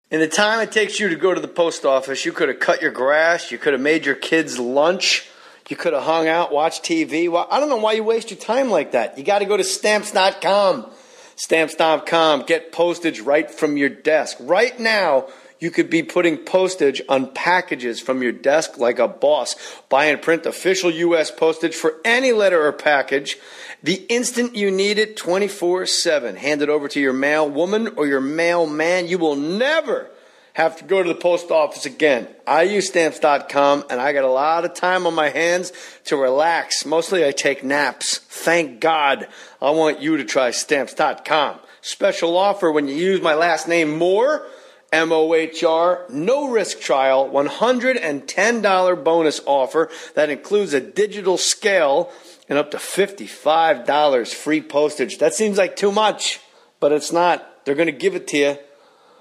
In the time it takes you to go to the post office, you could have cut your grass, you could have made your kids lunch, you could have hung out, watched TV. Well, I don't know why you waste your time like that. You got to go to Stamps.com. Stamps.com. Get postage right from your desk. Right now, you could be putting postage on packages from your desk like a boss. Buy and print official U.S. postage for any letter or package the instant you need it, 24/7. Hand it over to your mail woman or your mailman. You will never have to go to the post office again. I use Stamps.com, and I got a lot of time on my hands to relax. Mostly I take naps. Thank God. I want you to try Stamps.com. Special offer when you use my last name, Mohr, M-O-H-R, no risk trial, $110 bonus offer that includes a digital scale and up to $55 free postage. That seems like too much, but it's not. They're going to give it to you.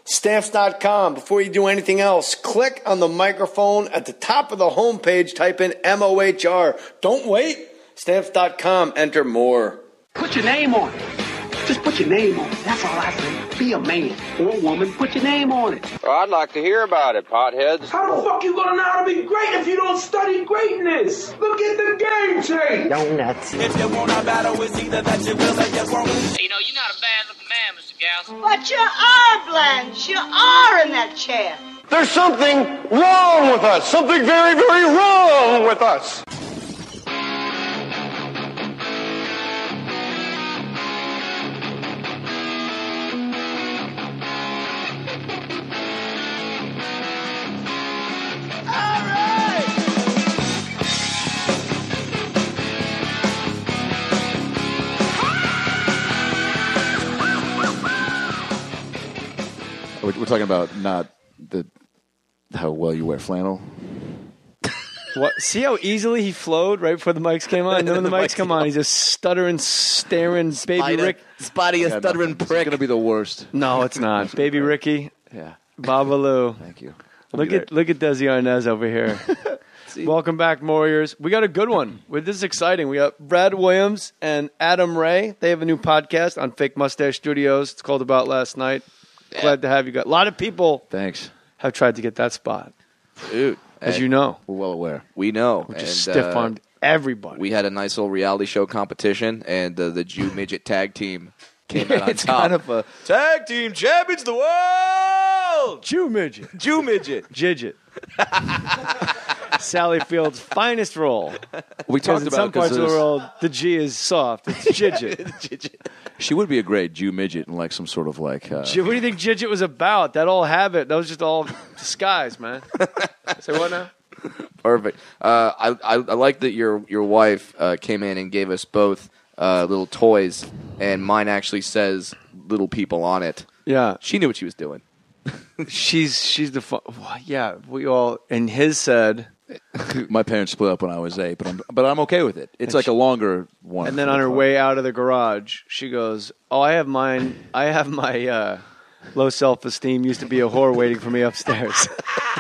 Stamps.com. Before you do anything else, click on the microphone at the top of the homepage. Type in M-O-H-R. Don't wait. Stamps.com. Enter more. Put your name on it. Just put your name on it. That's all I say. Be a man or a woman. Put your name on it. Well, I'd like to hear about it, potheads. How the fuck you gonna know how to be great if you don't study greatness? Look at the game change. Donuts. If you want a battle, it's either that you will or you won't. You know, you're not a bad-looking man, Mr. Gals. But you are, Blanche. You are in that chair. There's something wrong with us. Something very, very wrong with us. We're talking about not how well you wear flannel. What? See how easily he flowed right before the mics came on? And then when the mics come on, he's just stuttering, staring, baby Rick. Spotty, a stuttering This is prick. going to be the worst. No, it's not. Baby Ricky. Yeah. Babalu. Thank you. Look at Desi Arnaz over here. Welcome back, Warriors. We got a good one. This is exciting. We got Brad Williams and Adam Ray. They have a new podcast on Fake Mustache Studios. It's called About Last Night. Yeah. Glad to have you guys. A lot of people have tried to get that spot. Dude. As you know. We're well aware. We know. We just stiff-armed everybody. We had a nice little reality show competition, and the Jew Midget tag team came out on It's top. kind of a Tag team champions of the world! Jew Midget. Jew Midget. Jidget. Sally Field's finest role. We talked in about some parts of the world, the G is soft. It's Jidget. She would be a great Jew midget in like some sort of like. What do you think Jidget was about? That all habit. That was just all disguise, man. Say what now? Perfect. I like that your wife came in and gave us both little toys, and mine actually says "little people" on it. Yeah, she knew what she was doing. she's the yeah. We all and his said. My parents split up when I was 8, but I'm okay with it. It's like a longer one. And then on her way out of the garage, she goes, "Oh, I have mine. I have my low self-esteem. Used to be a whore waiting for me upstairs."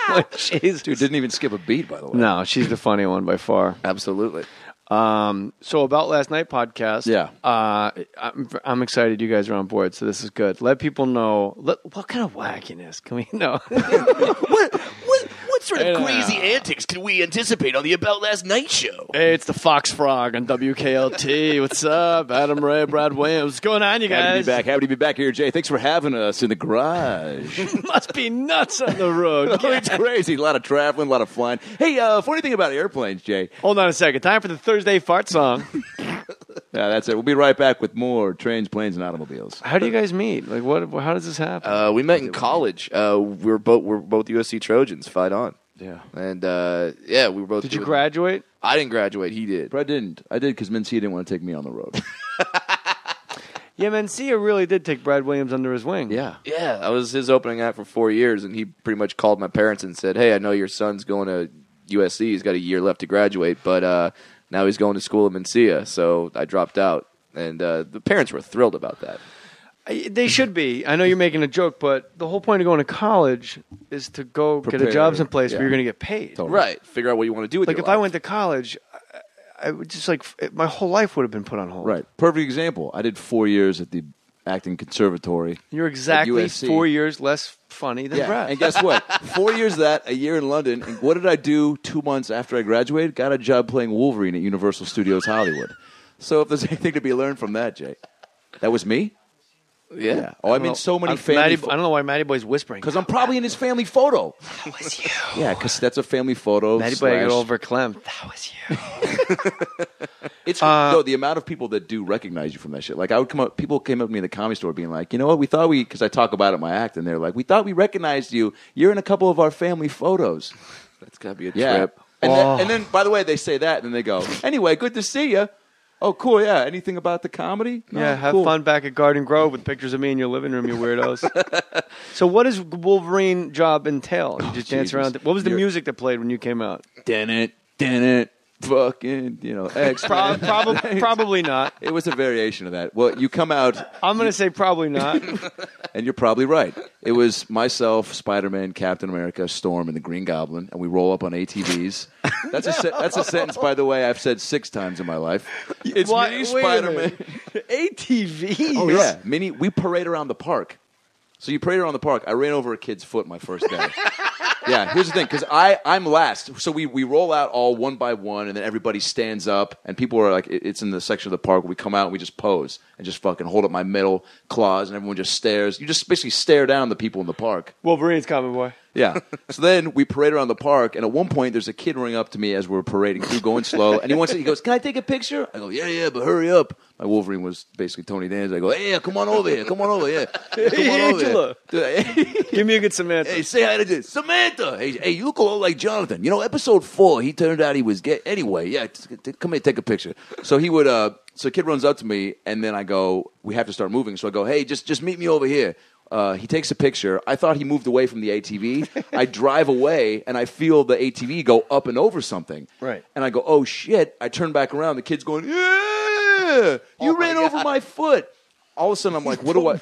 Like, dude, didn't even skip a beat, by the way. No, she's the funny one by far. Absolutely. So About Last Night podcast. Yeah. I'm excited you guys are on board. So this is good. Let people know what kind of wackiness can we know. What sort of crazy antics can we anticipate on the About Last Night show? Hey, it's the Fox Frog on WKLT. What's up? Adam Ray, Brad Williams. What's going on, you guys? Happy to be back here, Jay. Thanks for having us in the garage. Must be nuts on the road. Oh, it's crazy. A lot of traveling, a lot of flying. Hey, funny thing about airplanes, Jay. Hold on a second. Time for the Thursday fart song. Yeah, that's it. We'll be right back with more trains, planes, and automobiles. How do you guys meet? Like, what? How does this happen? We met in college. We're both USC Trojans. Fight on. Yeah. And we were both. Did you graduate? I didn't graduate. He did. But I didn't. I did because Mencia didn't want to take me on the road. Yeah, Mencia really did take Brad Williams under his wing. Yeah. Yeah, I was his opening act for 4 years, and he pretty much called my parents and said, "Hey, I know your son's going to USC. He's got a year left to graduate, but now he's going to school at Mencia." So I dropped out, and the parents were thrilled about that. They should be. I know you're making a joke, but the whole point of going to college is to go get a job someplace where you're going to get paid. Totally. Right. Figure out what you want to do with your life. Like, if I went to college, I would just my whole life would have been put on hold. Right. Perfect example. I did 4 years at the acting conservatory. You're exactly at USC. 4 years less funny than Brad. And guess what? 4 years of that, a year in London. And what did I do 2 months after I graduated? Got a job playing Wolverine at Universal Studios Hollywood. So if there's anything to be learned from that, Jay, that was me? Yeah. Oh, I mean, so many family I don't know why Matty Boy's whispering. Because I'm probably in his family photo. That was you. Yeah, because that's a family photo. Matty Boy got overclamped. That was you. It's no, the amount of people that do recognize you from that shit. Like I would come up, people came up to me in the comedy store being like, you know what, we thought because I talk about it in my act, and they're like, we thought we recognized you. You're in a couple of our family photos. That's got to be a trip. And then, by the way, they say that, and then they go, anyway, good to see you. Oh, cool, yeah. Anything about the comedy? No, Yeah, have cool. fun back at Garden Grove with pictures of me in your living room, you weirdos. So what does Wolverine job entail? You just dance around. What was the music that played when you came out? Dun it, fucking, X. Probably not. It was a variation of that. Well, you come out. I'm going to say probably not. And you're probably right. It was myself, Spider-Man, Captain America, Storm, and the Green Goblin, and we roll up on ATVs. That's a sentence, by the way, I've said 6 times in my life. It's me, Spider-Man. ATVs? Oh, yeah. We parade around the park. So you parade around the park. I ran over a kid's foot my first day. Yeah, here's the thing, because I'm last. So we roll out all one by one, and then everybody stands up, and people are like, it's in the section of the park where we come out and we just pose and just fucking hold up my middle claws, and everyone just stares. You just basically stare down the people in the park. Wolverine's coming, boy. Yeah. So then we parade around the park, and at one point there's a kid running up to me as we're parading through, going slow, and he goes, "Can I take a picture?" I go, "Yeah, but hurry up." My Wolverine was basically Tony Danza. I go, "Hey, come on over here, yeah, come on over Angela. here." Give me a good Samantha. Hey, say hi to this. Samantha. Hey, you look a lot like Jonathan. Episode 4, he turned out he was gay. Anyway, yeah, come here, take a picture. So he would, so a kid runs up to me, and then I go, we have to start moving. So I go, hey, just meet me over here. He takes a picture. I thought he moved away from the ATV. I drive away, and I feel the ATV go up and over something. Right. And I go, oh, shit. I turn back around. The kid's going, yeah, you ran over my foot. All of a sudden, I'm like, what do I?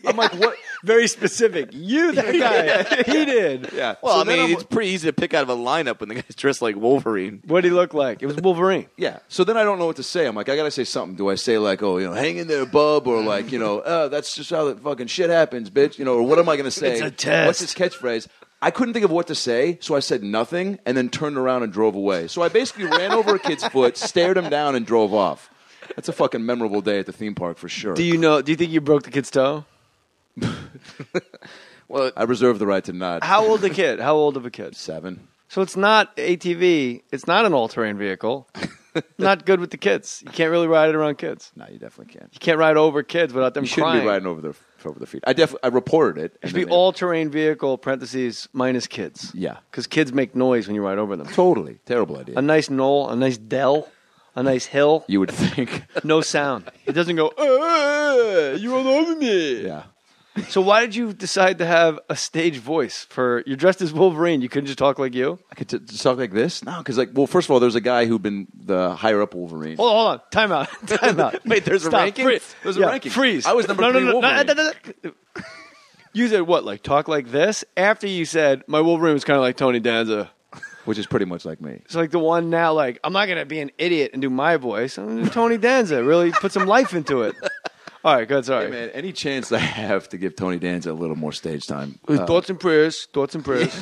I'm like, what? Very specific. You, that guy. He did. Yeah. Well, So I then mean, it's pretty easy to pick out of a lineup when the guy's dressed like Wolverine. What did he look like? It was Wolverine. Yeah. So then I don't know what to say. I'm like, I got to say something. Do I say like, oh, hang in there, bub? Or like, that's just how the fucking shit happens, bitch. Or what am I going to say? It's a test. What's his catchphrase? I couldn't think of what to say, so I said nothing and then turned around and drove away. So I basically ran over a kid's foot, stared him down, and drove off. That's a fucking memorable day at the theme park for sure. Do you think you broke the kid's toe? Well, I reserve the right to not. How old a kid? How old of a kid? 7. So it's not ATV. It's not an all-terrain vehicle. Not good with the kids. You can't really ride it around kids. No, you definitely can't. You can't ride over kids without them You shouldn't crying. be riding over the feet. I reported it. It should be all-terrain vehicle, parentheses, minus kids. Yeah. Because kids make noise when you ride over them. Totally. Terrible idea. A nice knoll, a nice dell, a nice hill. You would think. No sound. It doesn't go, you run over me. Yeah. So why did you decide to have a stage voice for? You're dressed as Wolverine. You couldn't just talk like you. I could just talk like this? No, because first of all, there's a guy who'd been the higher up Wolverine. Hold on. Time out. Wait, there's a ranking? There's a ranking. Freeze. I was number 3 Wolverine. You said what? Like talk like this? After you said my Wolverine was kind of like Tony Danza. Which is pretty much like me. So like the one now, like I'm not gonna be an idiot and do my voice. I'm gonna do Tony Danza. Really put some life into it. All right, good. Sorry, Hey, man, any chance I have to give Tony Danza a little more stage time? Thoughts and prayers. Thoughts and prayers.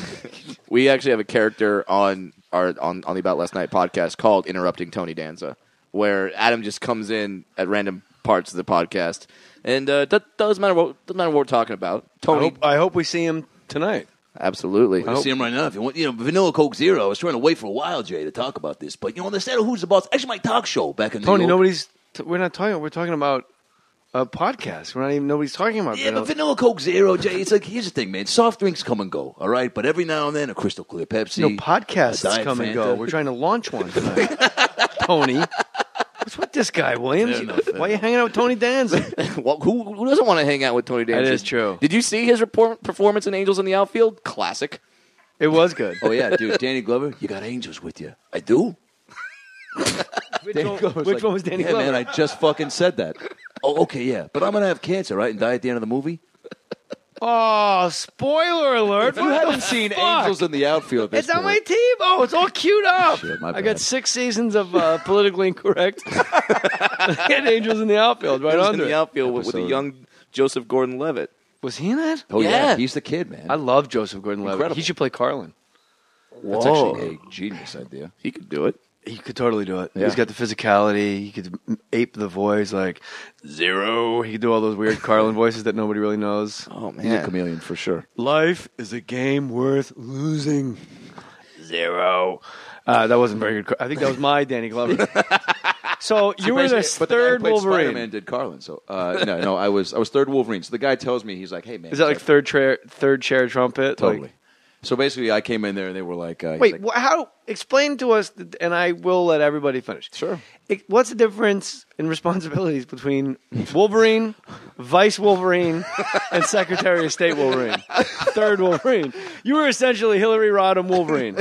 We actually have a character on the About Last Night podcast called Interrupting Tony Danza, where Adam just comes in at random parts of the podcast, and doesn't matter what we're talking about. Tony, I hope we see him tonight. absolutely. I see him right now. If you want, Vanilla Coke Zero. I was trying to wait for a while, Jay, to talk about this, but on the set of Who's the Boss, actually my talk show back in Tony, New York. we're not talking. We're talking about a podcast. Nobody's talking about. Yeah, but Vanilla Coke Zero, Jay. It's like here's the thing, man. Soft drinks come and go, all right. But every now and then, a crystal clear Pepsi. No, podcasts a Diet come and Fanta. go. We're trying to launch one tonight. Tony, what's with this guy, Williams? Why are you hanging out with Tony Danza? Well, who doesn't want to hang out with Tony Danza? That is true. Did you see his performance in Angels in the Outfield? Classic. It was good. Oh yeah, dude. Danny Glover, you got angels with you. I do. Which one was Danny Glover? Man, I just fucking said that. Oh, okay, yeah. But I'm going to have cancer, right, and die at the end of the movie? Oh, spoiler alert. If you haven't seen Angels in the Outfield at this It's on my point, team. Oh, it's all queued up. Shit, my I bad. got 6 seasons of politically incorrect. I got Angels in the Outfield right Angels under in the it. Outfield with a Episode. young Joseph Gordon-Levitt. Was he in that? Oh, yeah. Yeah. He's the kid, man. I love Joseph Gordon-Levitt. Incredible. He should play Carlin. That's actually a genius idea. He could do it. He could totally do it. Yeah. He's got the physicality. He could ape the voice like Zero. He could do all those weird Carlin voices that nobody really knows. Oh, He's a man. chameleon for sure. Life is a game worth losing. Zero. That wasn't very good. I think that was my Danny Glover. So you were the But the guy who third played Wolverine. Spider-Man did Carlin. So no, I was third Wolverine. So the guy tells me, he's like, "Hey man, Is that like third chair trumpet? totally?" Like, So basically, I came in there and they were like, he's wait, like, how? Explain to us, and I will let everybody finish. Sure. What's the difference in responsibilities between Wolverine, Vice Wolverine, and Secretary of State Wolverine? Third Wolverine. You were essentially Hillary Rodham Wolverine.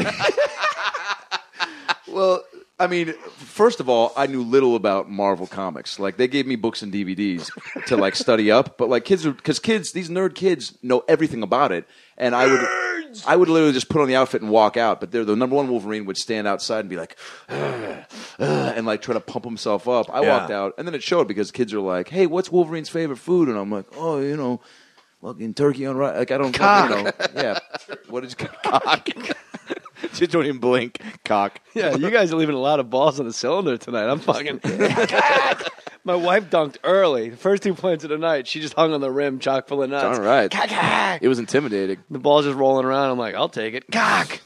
Well, I mean, first of all, I knew little about Marvel comics. Like, they gave me books and DVDs to like study up, but like these nerd kids know everything about it, and I would literally just put on the outfit and walk out. But the number one Wolverine would stand outside and be like, and like try to pump himself up. I walked out, and then it showed because kids are like, "Hey, what's Wolverine's favorite food?" And I'm like, "Oh, fucking turkey on rice." Like I don't, yeah. What is cock? Just don't even blink. Cock. Yeah, you guys are leaving a lot of balls on the cylinder tonight. I'm fucking. My wife dunked early. The first 2 points of the night, she just hung on the rim, chock full of nuts. All right. Cock. It was intimidating. The ball's just rolling around. I'm like, I'll take it. Cock.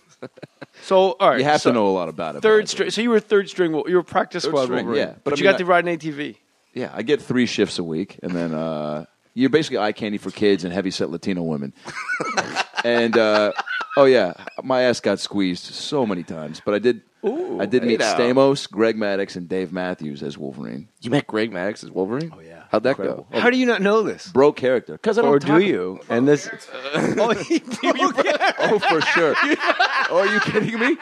So, all right. You have so to know a lot about it. Third string. So you were third string. You were practice Third squad string, Wolverine. yeah. But I you mean, got to ride an ATV. Yeah, I get 3 shifts a week, and then you're basically eye candy for kids and heavy-set Latino women. And my ass got squeezed so many times, but I did meet Stamos, Greg Maddox, and Dave Matthews as Wolverine. You met Greg Maddox as Wolverine? Oh, yeah. How'd that Incredible. go? How do you not know this? Bro character, because I don't. Or talk- do you? And this. Oh, for sure. Are you kidding me?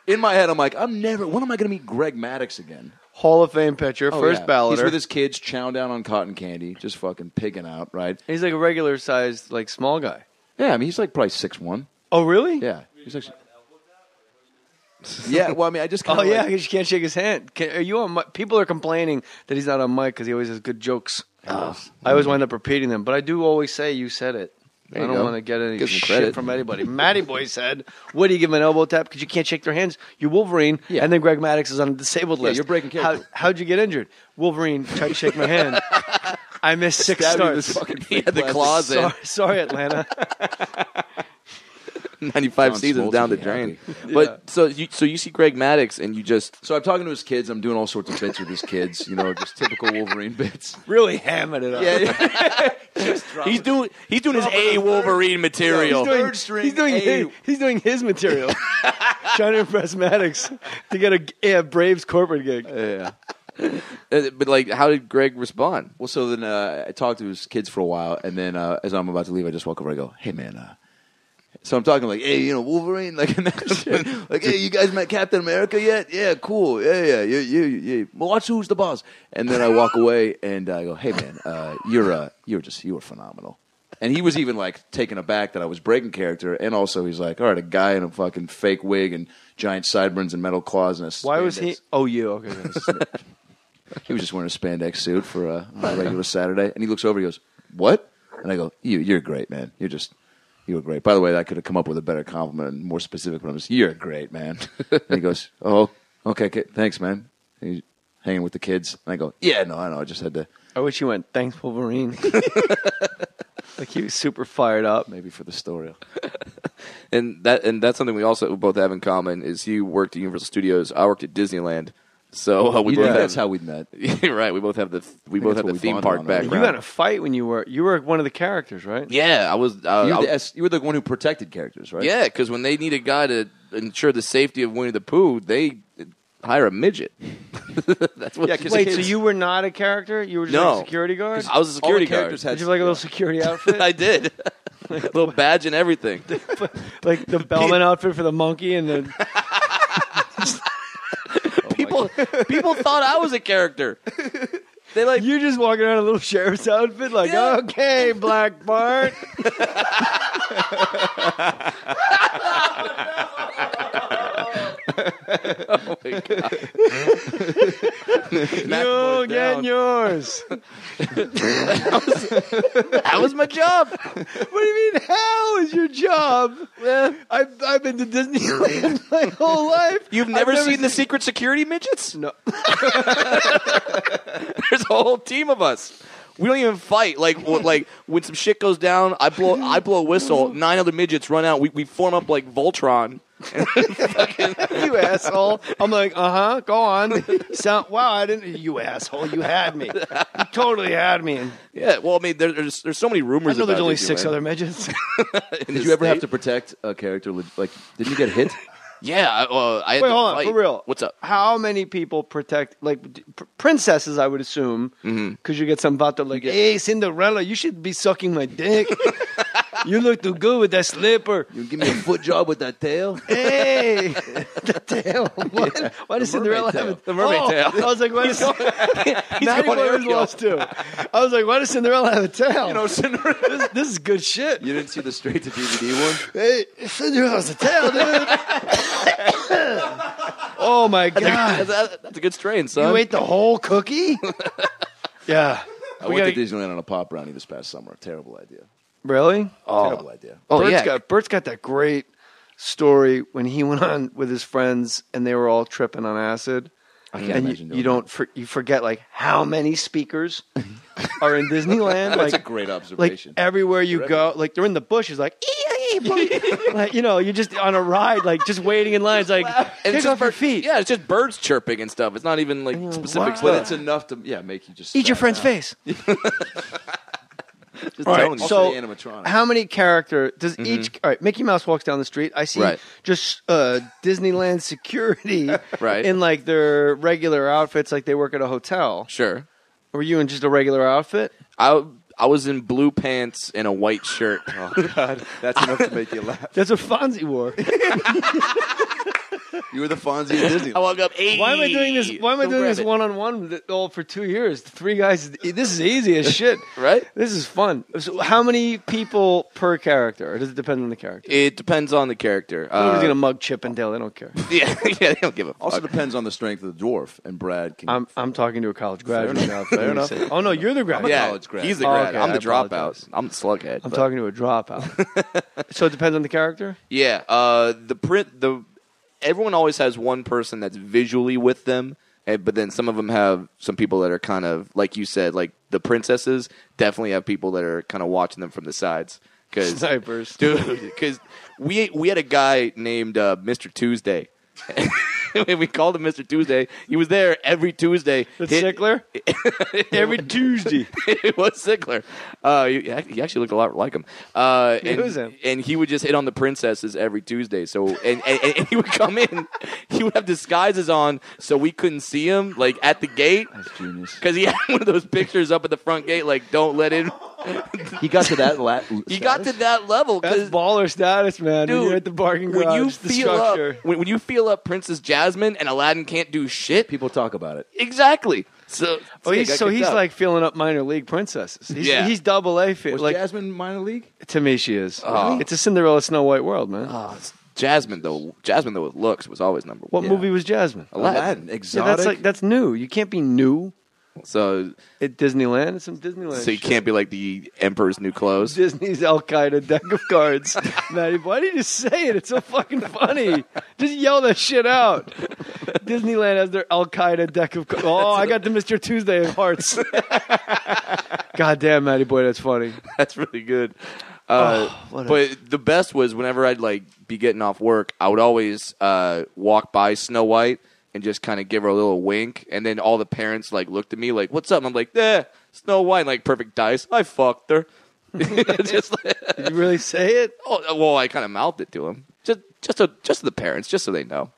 In my head, I'm like, when am I going to meet Greg Maddox again? Hall of Fame pitcher, first balloter. He's with his kids, chowing down on cotton candy, just fucking pigging out, right? He's like a regular sized, like small guy. Yeah, I mean, he's like probably 6'1". Oh, really? Yeah, he's actually. Yeah, well, I mean, I just. Oh, yeah, because you can't shake his hand. Are you on mic? People are complaining that he's not on mic because he always has good jokes. I always wind up repeating them, but I do always say you said it. I you don't go. want to get any Give some shit credit. from anybody. Matty Boy said, "What do you give him an elbow tap because you can't shake their hands? You're Wolverine, Yeah. and then Greg Maddox is on a disabled list. you're breaking character. How'd you get injured? Wolverine tried to shake my hand. I missed 6 Stabbed you with starts. this fucking He had the plastic- claws in. Sorry, Atlanta. 95 John seasons Smoltz down the would be drain. happy. But so you see Greg Maddox and you just So I'm talking to his kids. I'm doing all sorts of bits with his kids. Just typical Wolverine bits. Really hamming it up. he's doing his A Wolverine material. He's doing his material. Trying to impress Maddox to get a Braves corporate gig. Yeah. But like, how did Greg respond? Well, so then I talked to his kids for a while, and then as I'm about to leave, I just walk over and I go, "Hey, man." So I'm talking like, "Hey, Wolverine," like, and that shit. Like, "Hey, you guys met Captain America yet? Yeah, cool. Yeah. You. Well, watch Who's the Boss." And then I walk away and I go, "Hey, man, you were phenomenal." And he was even like taken aback that I was breaking character, and also he's like, "All right, a guy in a fucking fake wig and giant sideburns and metal claws and a Why was he? spandex." Oh, you. Okay. He was just wearing a spandex suit for a regular Saturday, and he looks over. He goes, "What?" And I go, "You're great, man. You were great. By the way, I could have come up with a better compliment and more specific, but I'm just, you're great, man." And he goes, "Oh, okay, thanks, man." And he's hanging with the kids, and I go, "Yeah, no, I know. I just had to." I wish you went, "Thanks, Wolverine." Like he was super fired up. Maybe for the story. And that's something we also both have in common is you worked at Universal Studios. I worked at Disneyland. So we both have, that's how we met. Right. We both have the that's what we theme bonded park on, right? You background. got in a fight when you were one of the characters, right? Yeah, I was. You were the one who protected characters, right? Yeah, because when they need a guy to ensure the safety of Winnie the Pooh, they hire a midget. That's what. Yeah, 'cause Wait, the so kids- you were not a character? You were just like a security guard? I was a security guard. characters had Did you have like a little security outfit? I did. Little badge and everything. Like the bellman outfit for the monkey and the... People thought I was a character. They like You're just walking around in a little sheriff's outfit like, Yeah. "Okay, Black Bart." oh my god. You get yours. That was my job. What do you mean? How is your job? I've been to Disneyland my whole life. You've never seen the secret security midgets? No. There's a whole team of us. We don't even fight. Like when some shit goes down, I blow a whistle. 9 other midgets run out. We form up like Voltron. You asshole. I'm like, go on. Wow, I didn't. You asshole. You had me. You totally had me. Yeah, well, I mean, there's so many rumors. I know about there's only Disneyland. 6 other midgets. Did you ever have to protect a character? Like, didn't you get hit? Yeah, I had Wait, to hold on, fight. for real. What's up? How many people protect, princesses, I would assume, because you get some vato like, hey, Cinderella, you should be sucking my dick. You look too good with that slipper. You give me a foot job with that tail? Hey, the tail. What? Why does Cinderella have the mermaid tail? I was like, why does Maddie going Boy was aerial. lost too. I was like, why does Cinderella have a tail? You know, Cinderella. This is good shit. You didn't see the straight to DVD one? Hey, Cinderella's a tail, dude. Oh my god! That's a good strain, son. You ate the whole cookie? Yeah. I went to Disneyland on a pop brownie this past summer. Terrible idea. Really? Terrible idea. Oh, yeah. Bert's got that great story when he went on with his friends and they were all tripping on acid. I can't And imagine you doing don't you forget like how many speakers are in Disneyland. That's Like a great like observation. everywhere you go, like they're in the bushes, like like you're just on a ride, like just waiting in lines, like And take off your feet, Yeah, it's just birds chirping and stuff. It's not even like specific wow. stuff. But it's enough to make you just eat your spaz friend's out. face. Just All right, telling you. so Also the animatronics. how many character does each? All right, Mickey Mouse walks down the street. I see Right. just Disneyland security Right. in like their regular outfits, like they work at a hotel. Sure. Were you in just a regular outfit? I was in blue pants and a white shirt. Oh, God. That's enough to make you laugh. That's what Fonzie wore. You were the Fonzie of Disney. I woke up 80. Why am I doing this? Why am I Go doing grab this it. one-on-one all for 2 years? 3 guys. This is easy as shit. Right? This is fun. So how many people per character? Or does it depend on the character? It depends on the character. Nobody's gonna mug Chip and Dale. They don't care. Yeah, they don't give a fuck. Also depends on the strength of the dwarf. And Brad can. I'm talking to a college graduate now. Fair enough. Oh no, you're the graduate. yeah, college grad. he's the Oh, grad. okay, I'm the I dropout. apologize. I'm the slughead. I'm but- talking to a dropout. So it depends on the character? Yeah, everyone always has one person that's visually with them, but then some of them have some people that are kind of like you said, like the princesses definitely have people that are kind of watching them from the sides. Cause, Snipers. dude. Because we had a guy named Mr. Tuesday. We called him Mr. Tuesday. He was there every Tuesday. That's Sickler? Every Tuesday. It was Sickler. He actually looked a lot like him. It was him. And he would just hit on the princesses every Tuesday. So and he would come in. He would have disguises on so we couldn't see him like at the gate. That's genius. Because he had one of those pictures up at the front gate, like "Don't let in." He got to that He got to that level. That's baller status, man. Dude, when you're at the bargain garage, when you the feel structure. up, when you feel up Princess Jasmine and Aladdin can't do shit, People talk about it. exactly. So He's like filling up minor league princesses. He's double A fit. Was Like Jasmine minor league? to me, she is. Oh. It's a Cinderella Snow White world, man. Jasmine though with looks was always number What one. movie was Jasmine? Aladdin. Yeah, Exotic. that's new. You can't be new So at Disneyland. It's some Disneyland. you shit. can't be like the Emperor's New Clothes. Disney's Al Qaeda deck of cards. Maddie, why did you say it? It's so fucking funny. Just yell that shit out. Disneyland has their Al Qaeda deck of cards. Oh, I got the Mr. Tuesday of hearts. God damn, Maddie boy, that's funny. That's really good. what But the best was whenever I'd like be getting off work, I would always walk by Snow White and just kind of give her a little wink, and then all the parents like looked at me like, "What's up?" And I'm like, Snow White," like perfect dice. I fucked her. Just like, Did you really say it? oh, well, I kind of mouthed it to him, just to the parents, just so they know.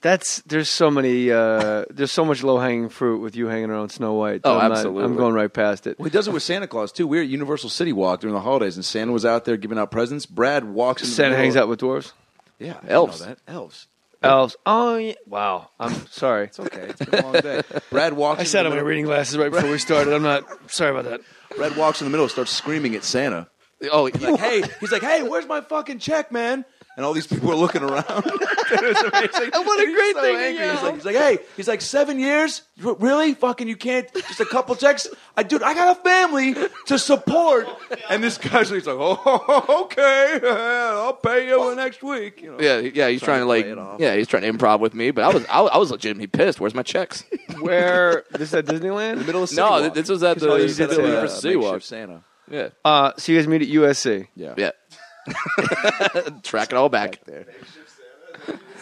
There's so much low hanging fruit with you hanging around Snow White. Oh, I'm absolutely. I'm going right past it. Well, he does it with Santa Claus, too. We were at Universal City Walk during the holidays, and Santa was out there giving out presents. Brad walks in. Santa hangs out with dwarves. Yeah, I didn't Elves. know that. Elves. Elves. Oh, yeah. Wow. I'm sorry. It's okay. It's been a long day. Brad walks. I said I'm wearing reading glasses right before we started. I'm not sorry about that. Brad walks in the middle, starts screaming at Santa. Oh, He's like, hey, where's my fucking check, man? and all these people are looking around. It was amazing. And what a He's great so thing to angry. yell. He's like, hey, 7 years? Really? Fucking, you can't? Just a couple checks? Dude, I got a family to support. And this guy's like, oh, okay, I'll pay you next week. You know, Yeah, he's trying to play it off. he's trying to improv with me, but I was legitimately pissed. Where's my checks? Where this is at Disneyland? In the middle of City No, Walk. this was at the Oh, you did say that. City Walk. Makeshift Santa. Yeah, So you guys meet at USC. Yeah. Track it all back. There.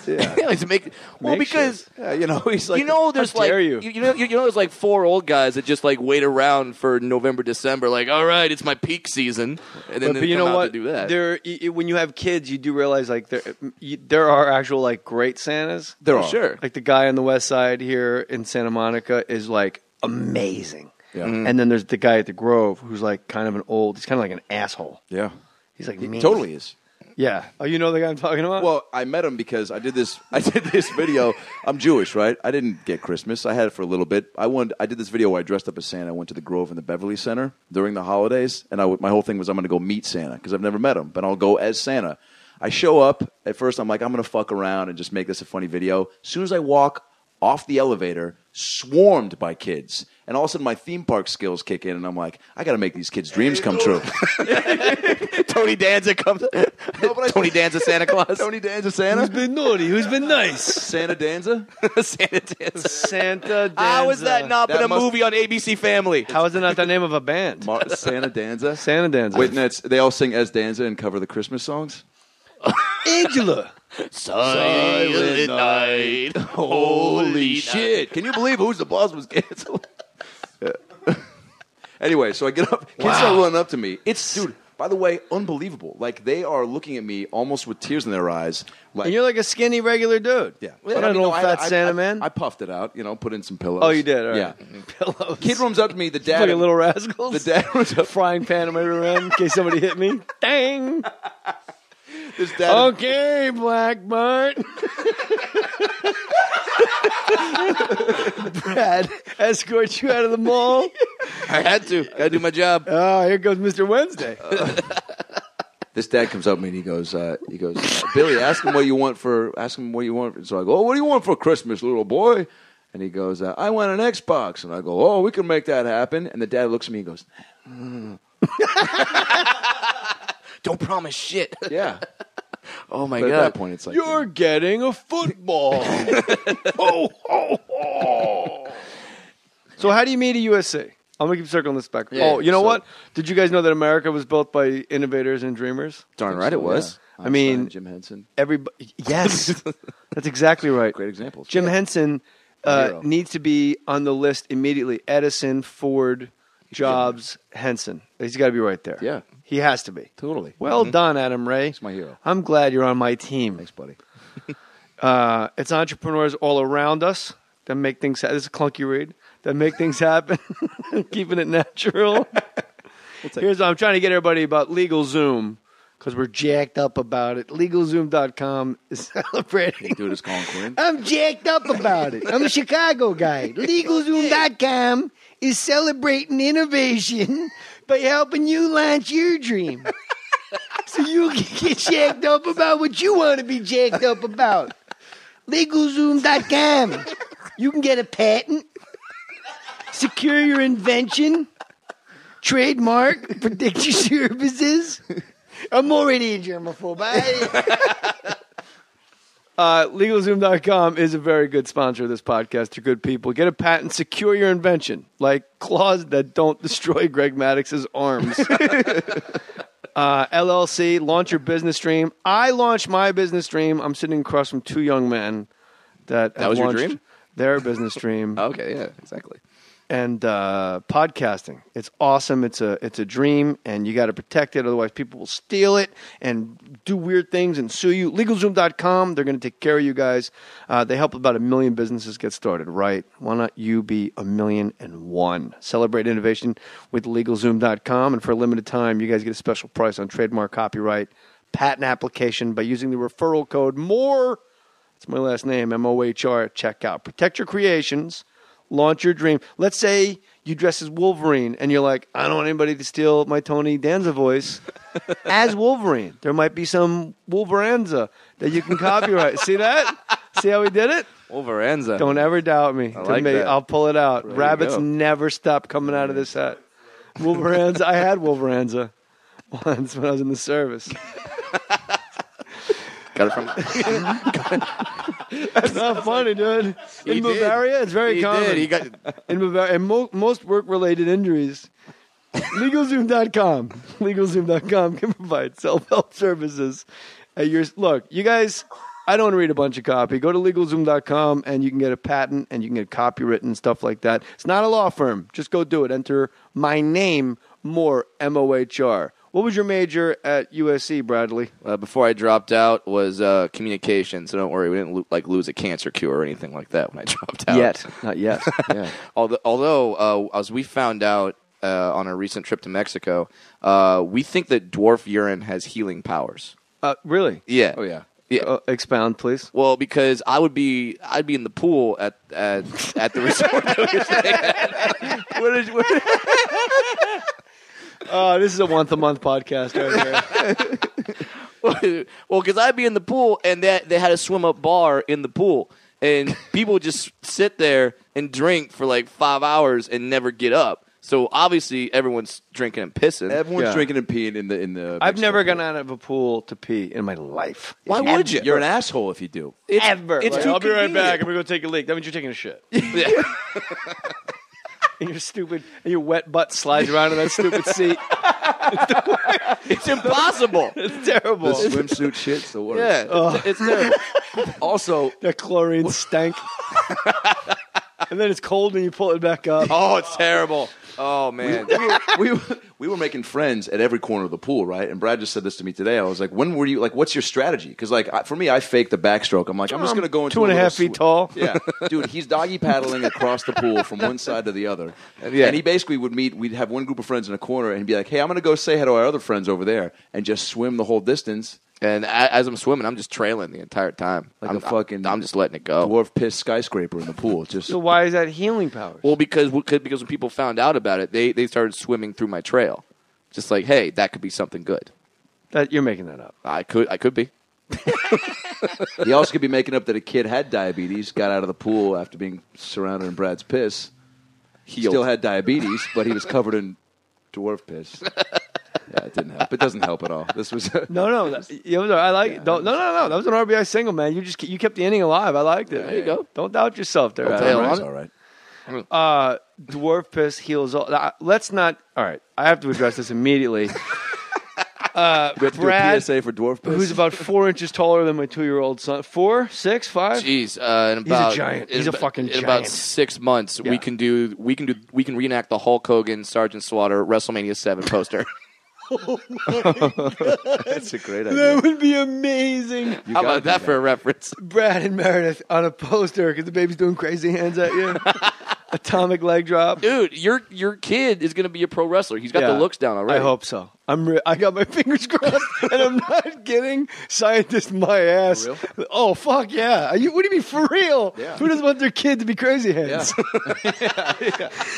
Yeah, to make because Yeah, he's like, there's how like dare you? you know there's like 4 old guys that just like wait around for November, December, like, all right, it's my peak season, and then But they you come know out what? to do that. When you have kids, you do realize like there are actual like great Santas. there are. Sure. Like the guy on the west side here in Santa Monica is like amazing. Yeah. And then there's the guy at the Grove who's like kind of he's kind of like an asshole. Yeah. He's like He mean. totally is. Yeah. Oh, you know the guy I'm talking about? Well, I met him because I did this video. I'm Jewish, right? I didn't get Christmas. I had it for a little bit. I did this video where I dressed up as Santa. I went to the Grove in the Beverly Center during the holidays, and my whole thing was I'm going to go meet Santa because I've never met him, but I'll go as Santa. I show up. At first, I'm like, I'm going to fuck around and just make this a funny video. As soon as I walk off the elevator, swarmed by kids. And all of a sudden, my theme park skills kick in, and I'm like, I got to make these kids' dreams come true. Tony Danza comes. Tony Danza Santa Claus. Tony Danza Santa? Who's been naughty? Who's been nice? Santa Danza? Santa Danza. Santa Danza. How is that not That been a must- movie on ABC Family? How is it not the name of a band? Santa Danza? Santa Danza. Wait, and they all sing as Danza and cover the Christmas songs? Angela. Silent night. Holy shit. Can you believe Who's the Boss was canceled? Yeah. Anyway, so I get up. Kids start running up to me. Dude, by the way, unbelievable. Like, they are looking at me almost with tears in their eyes. Like, And you're like a skinny regular dude. yeah. You're not an old fat Santa man. I puffed it out, put in some pillows. Oh, you did? All right. Yeah. Pillows. Kid runs up to me. The dad. Like a Little Rascals. The dad runs up. Frying pan on my rear end in case somebody hit me. Dang. This dad. Okay, Black Bart. Brad escorts you out of the mall. I had to. Got to do my job. Oh, here goes Mr. Wednesday. This dad comes up to me and he goes, Billy, ask him what you want. So I go, what do you want for Christmas, little boy? And he goes, I want an Xbox. And I go, oh, we can make that happen. And the dad looks at me and goes, Don't promise shit. yeah. Oh my But god. at that point, it's like, You're getting a football. Ho, ho, ho. So how do you meet at USC? I'm going to keep circling this back. Yeah, you know what? Did you guys know that America was built by innovators and dreamers? Darn right it was. I mean, Jim Henson. Everybody. Yes. That's exactly right. Great examples. Jim Henson Hero. needs to be on the list immediately. Edison, Ford, Jobs, Henson. He's got to be right there. Yeah. He has to be. Totally. Well done, Adam Ray. He's my hero. I'm glad you're on my team. Thanks, buddy. It's entrepreneurs all around us that make things happen. This is a clunky read. That make things happen. Keeping it natural. Here's what I'm trying to get everybody about LegalZoom because we're jacked up about it. LegalZoom.com is celebrating. Dude is calling Quinn. I'm jacked up about it. I'm a Chicago guy. LegalZoom.com is celebrating innovation by helping you launch your dream. So you can get jacked up about what you want to be jacked up about. LegalZoom.com. You can get a patent, secure your invention, trademark, protect your services. I'm already a germaphobe. LegalZoom.com is a very good sponsor of this podcast. They're good people. Get a patent, secure your invention, like claws that don't destroy Greg Maddox's arms. LLC, launch your business dream. I launched my business dream. I'm sitting across from two young men that was your launched dream? their business dream. Okay, yeah, exactly. And podcasting, it's awesome. It's a dream, and you got to protect it. Otherwise, people will steal it and do weird things and sue you. LegalZoom.com, they're going to take care of you guys. They help about 1 million businesses get started, right? Why not you be 1,000,001? Celebrate innovation with LegalZoom.com, and for a limited time, you guys get a special price on trademark, copyright, patent application by using the referral code Mohr. That's my last name, MOHR, at checkout. Protect your creations. Launch your dream. Let's say you dress as Wolverine, and you're like, I don't want anybody to steal my Tony Danza voice as Wolverine. There might be some Wolveranza that you can copyright. See that? See how we did it? Wolveranza. Don't ever doubt me. I like that. I'll pull it out. There Rabbits you go. never stop coming out of this hat. Wolveranza. I had Wolveranza once when I was in the service. Got it from. That's not funny, dude. In Bavaria, it's very common. He got. In Bavaria, and most work-related injuries. LegalZoom.com. LegalZoom.com can provide self-help services. Look, you guys, I don't read a bunch of copy. Go to LegalZoom.com and you can get a patent and you can get copywritten stuff like that. It's not a law firm. Just go do it. Enter my name, Mohr, M-O-H-R. What was your major at USC, Bradley? Before I dropped out was communication. So don't worry, we didn't lose a cancer cure or anything like that when I dropped out. Not yet. Yeah. Although as we found out on a recent trip to Mexico, we think that dwarf urine has healing powers. Really? Yeah. Oh yeah. Yeah. Expound, please. Well, because I'd be in the pool at the resort. This is a once-a-month podcast right here. Well, because I'd be in the pool and they had a swim-up bar in the pool, and people would just sit there and drink for like 5 hours and never get up. So obviously everyone's drinking and pissing. Everyone's drinking and peeing in the. I've never gone out of a pool to pee in my life. Why would you? You're an asshole if you do. Ever. It's Like, too I'll be right convenient. back. I'm going to go take a leak. That means you're taking a shit. Yeah. And you're stupid. And your wet butt slides around in that stupid seat. It's impossible. It's The terrible. swimsuit shit's the worst. Yeah, it's terrible. Also, That chlorine stank. And then it's cold and you pull it back up. Oh, it's terrible. Oh man. we were making friends at every corner of the pool, right? And Brad just said this to me today. I was like, when were you, like, what's your strategy? Because, like, for me, I faked the backstroke. I'm like, I'm just going to go into 2.5 feet tall. Yeah. Dude, he's doggy paddling across the pool from one side to the other. Yeah. And he basically we'd have one group of friends in a corner and he'd be like, hey, I'm going to go say hi to our other friends over there and just swim the whole distance. And as I'm swimming, I'm just trailing the entire time. Like I'm just letting it go. Dwarf piss skyscraper in the pool. Just So why is that healing powers? Well, because when people found out about it, they started swimming through my trail. Just like, hey, that could be something good. That you're making that up. I could be. He also could be making up that a kid had diabetes, got out of the pool after being surrounded in Brad's piss. He Healed. still had diabetes, but he was covered in dwarf piss. Yeah, it didn't help. It doesn't help at all. This was No. I like it. No. That was an RBI single, man. You kept the inning alive. I liked it. There you go. Don't doubt yourself there. Don't Adam. fail. It's all right. Dwarf piss heals all. Let's not. All right, I have to address this immediately. We have to do a Brad, PSA for dwarf piss. who's about 4 inches taller than my 2-year-old son. 4, 6, 5. Jeez, in about giant. in He's a about- fucking in about giant. 6 months, Yeah. we can reenact the Hulk Hogan Sergeant Slaughter WrestleMania 7 poster. That's a great idea. That would be amazing. How about that for a reference? Brad and Meredith on a poster because the baby's doing crazy hands at you. Atomic leg drop. Dude, your kid is going to be a pro wrestler. He's got the looks down already. I hope so. I got my fingers crossed, and I'm not kidding. Scientist, my ass. For real? Oh fuck yeah! What do you mean for real? Yeah. Who doesn't want their kid to be crazy hands?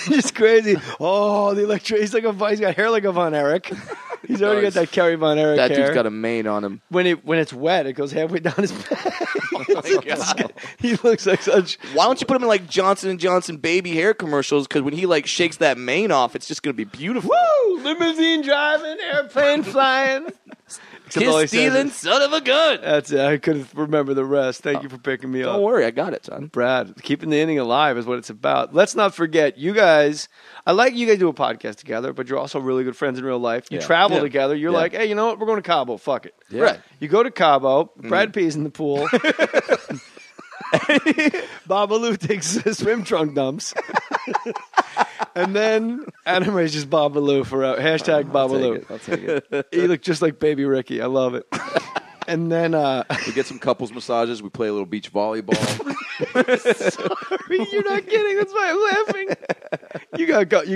Just crazy. Oh, the electric. He's got hair like a Von Erich. He's already got that Kerry Von Erich That hair. dude's got a mane on him. When it's wet, it goes halfway down his back. Oh my God. He looks like such. Why don't you put him in like Johnson & Johnson baby hair commercials? Because when he like shakes that mane off, it's just going to be beautiful. Woo! Limousine driving, airplane flying. Except all he Kiss says stealing, is- son of a gun. That's it. I couldn't remember the rest. Thank you for picking me up. Don't worry, I got it, son. Brad, keeping the inning alive is what it's about. Let's not forget, you guys, I like you guys do a podcast together, but you're also really good friends in real life. You Yeah. travel Yeah. together. You're Yeah. like, hey, you know what? We're going to Cabo. Fuck it. Yeah. Right. You go to Cabo. Brad pees in the pool. Babalu takes swim trunk dumps. And then Adam Ray's just Babalu forever. Hashtag Babalu. I'll take it. He looked just like Baby Ricky. I love it. And then We get some couples massages. We play a little beach volleyball. Sorry, you're not kidding. That's why I'm laughing. You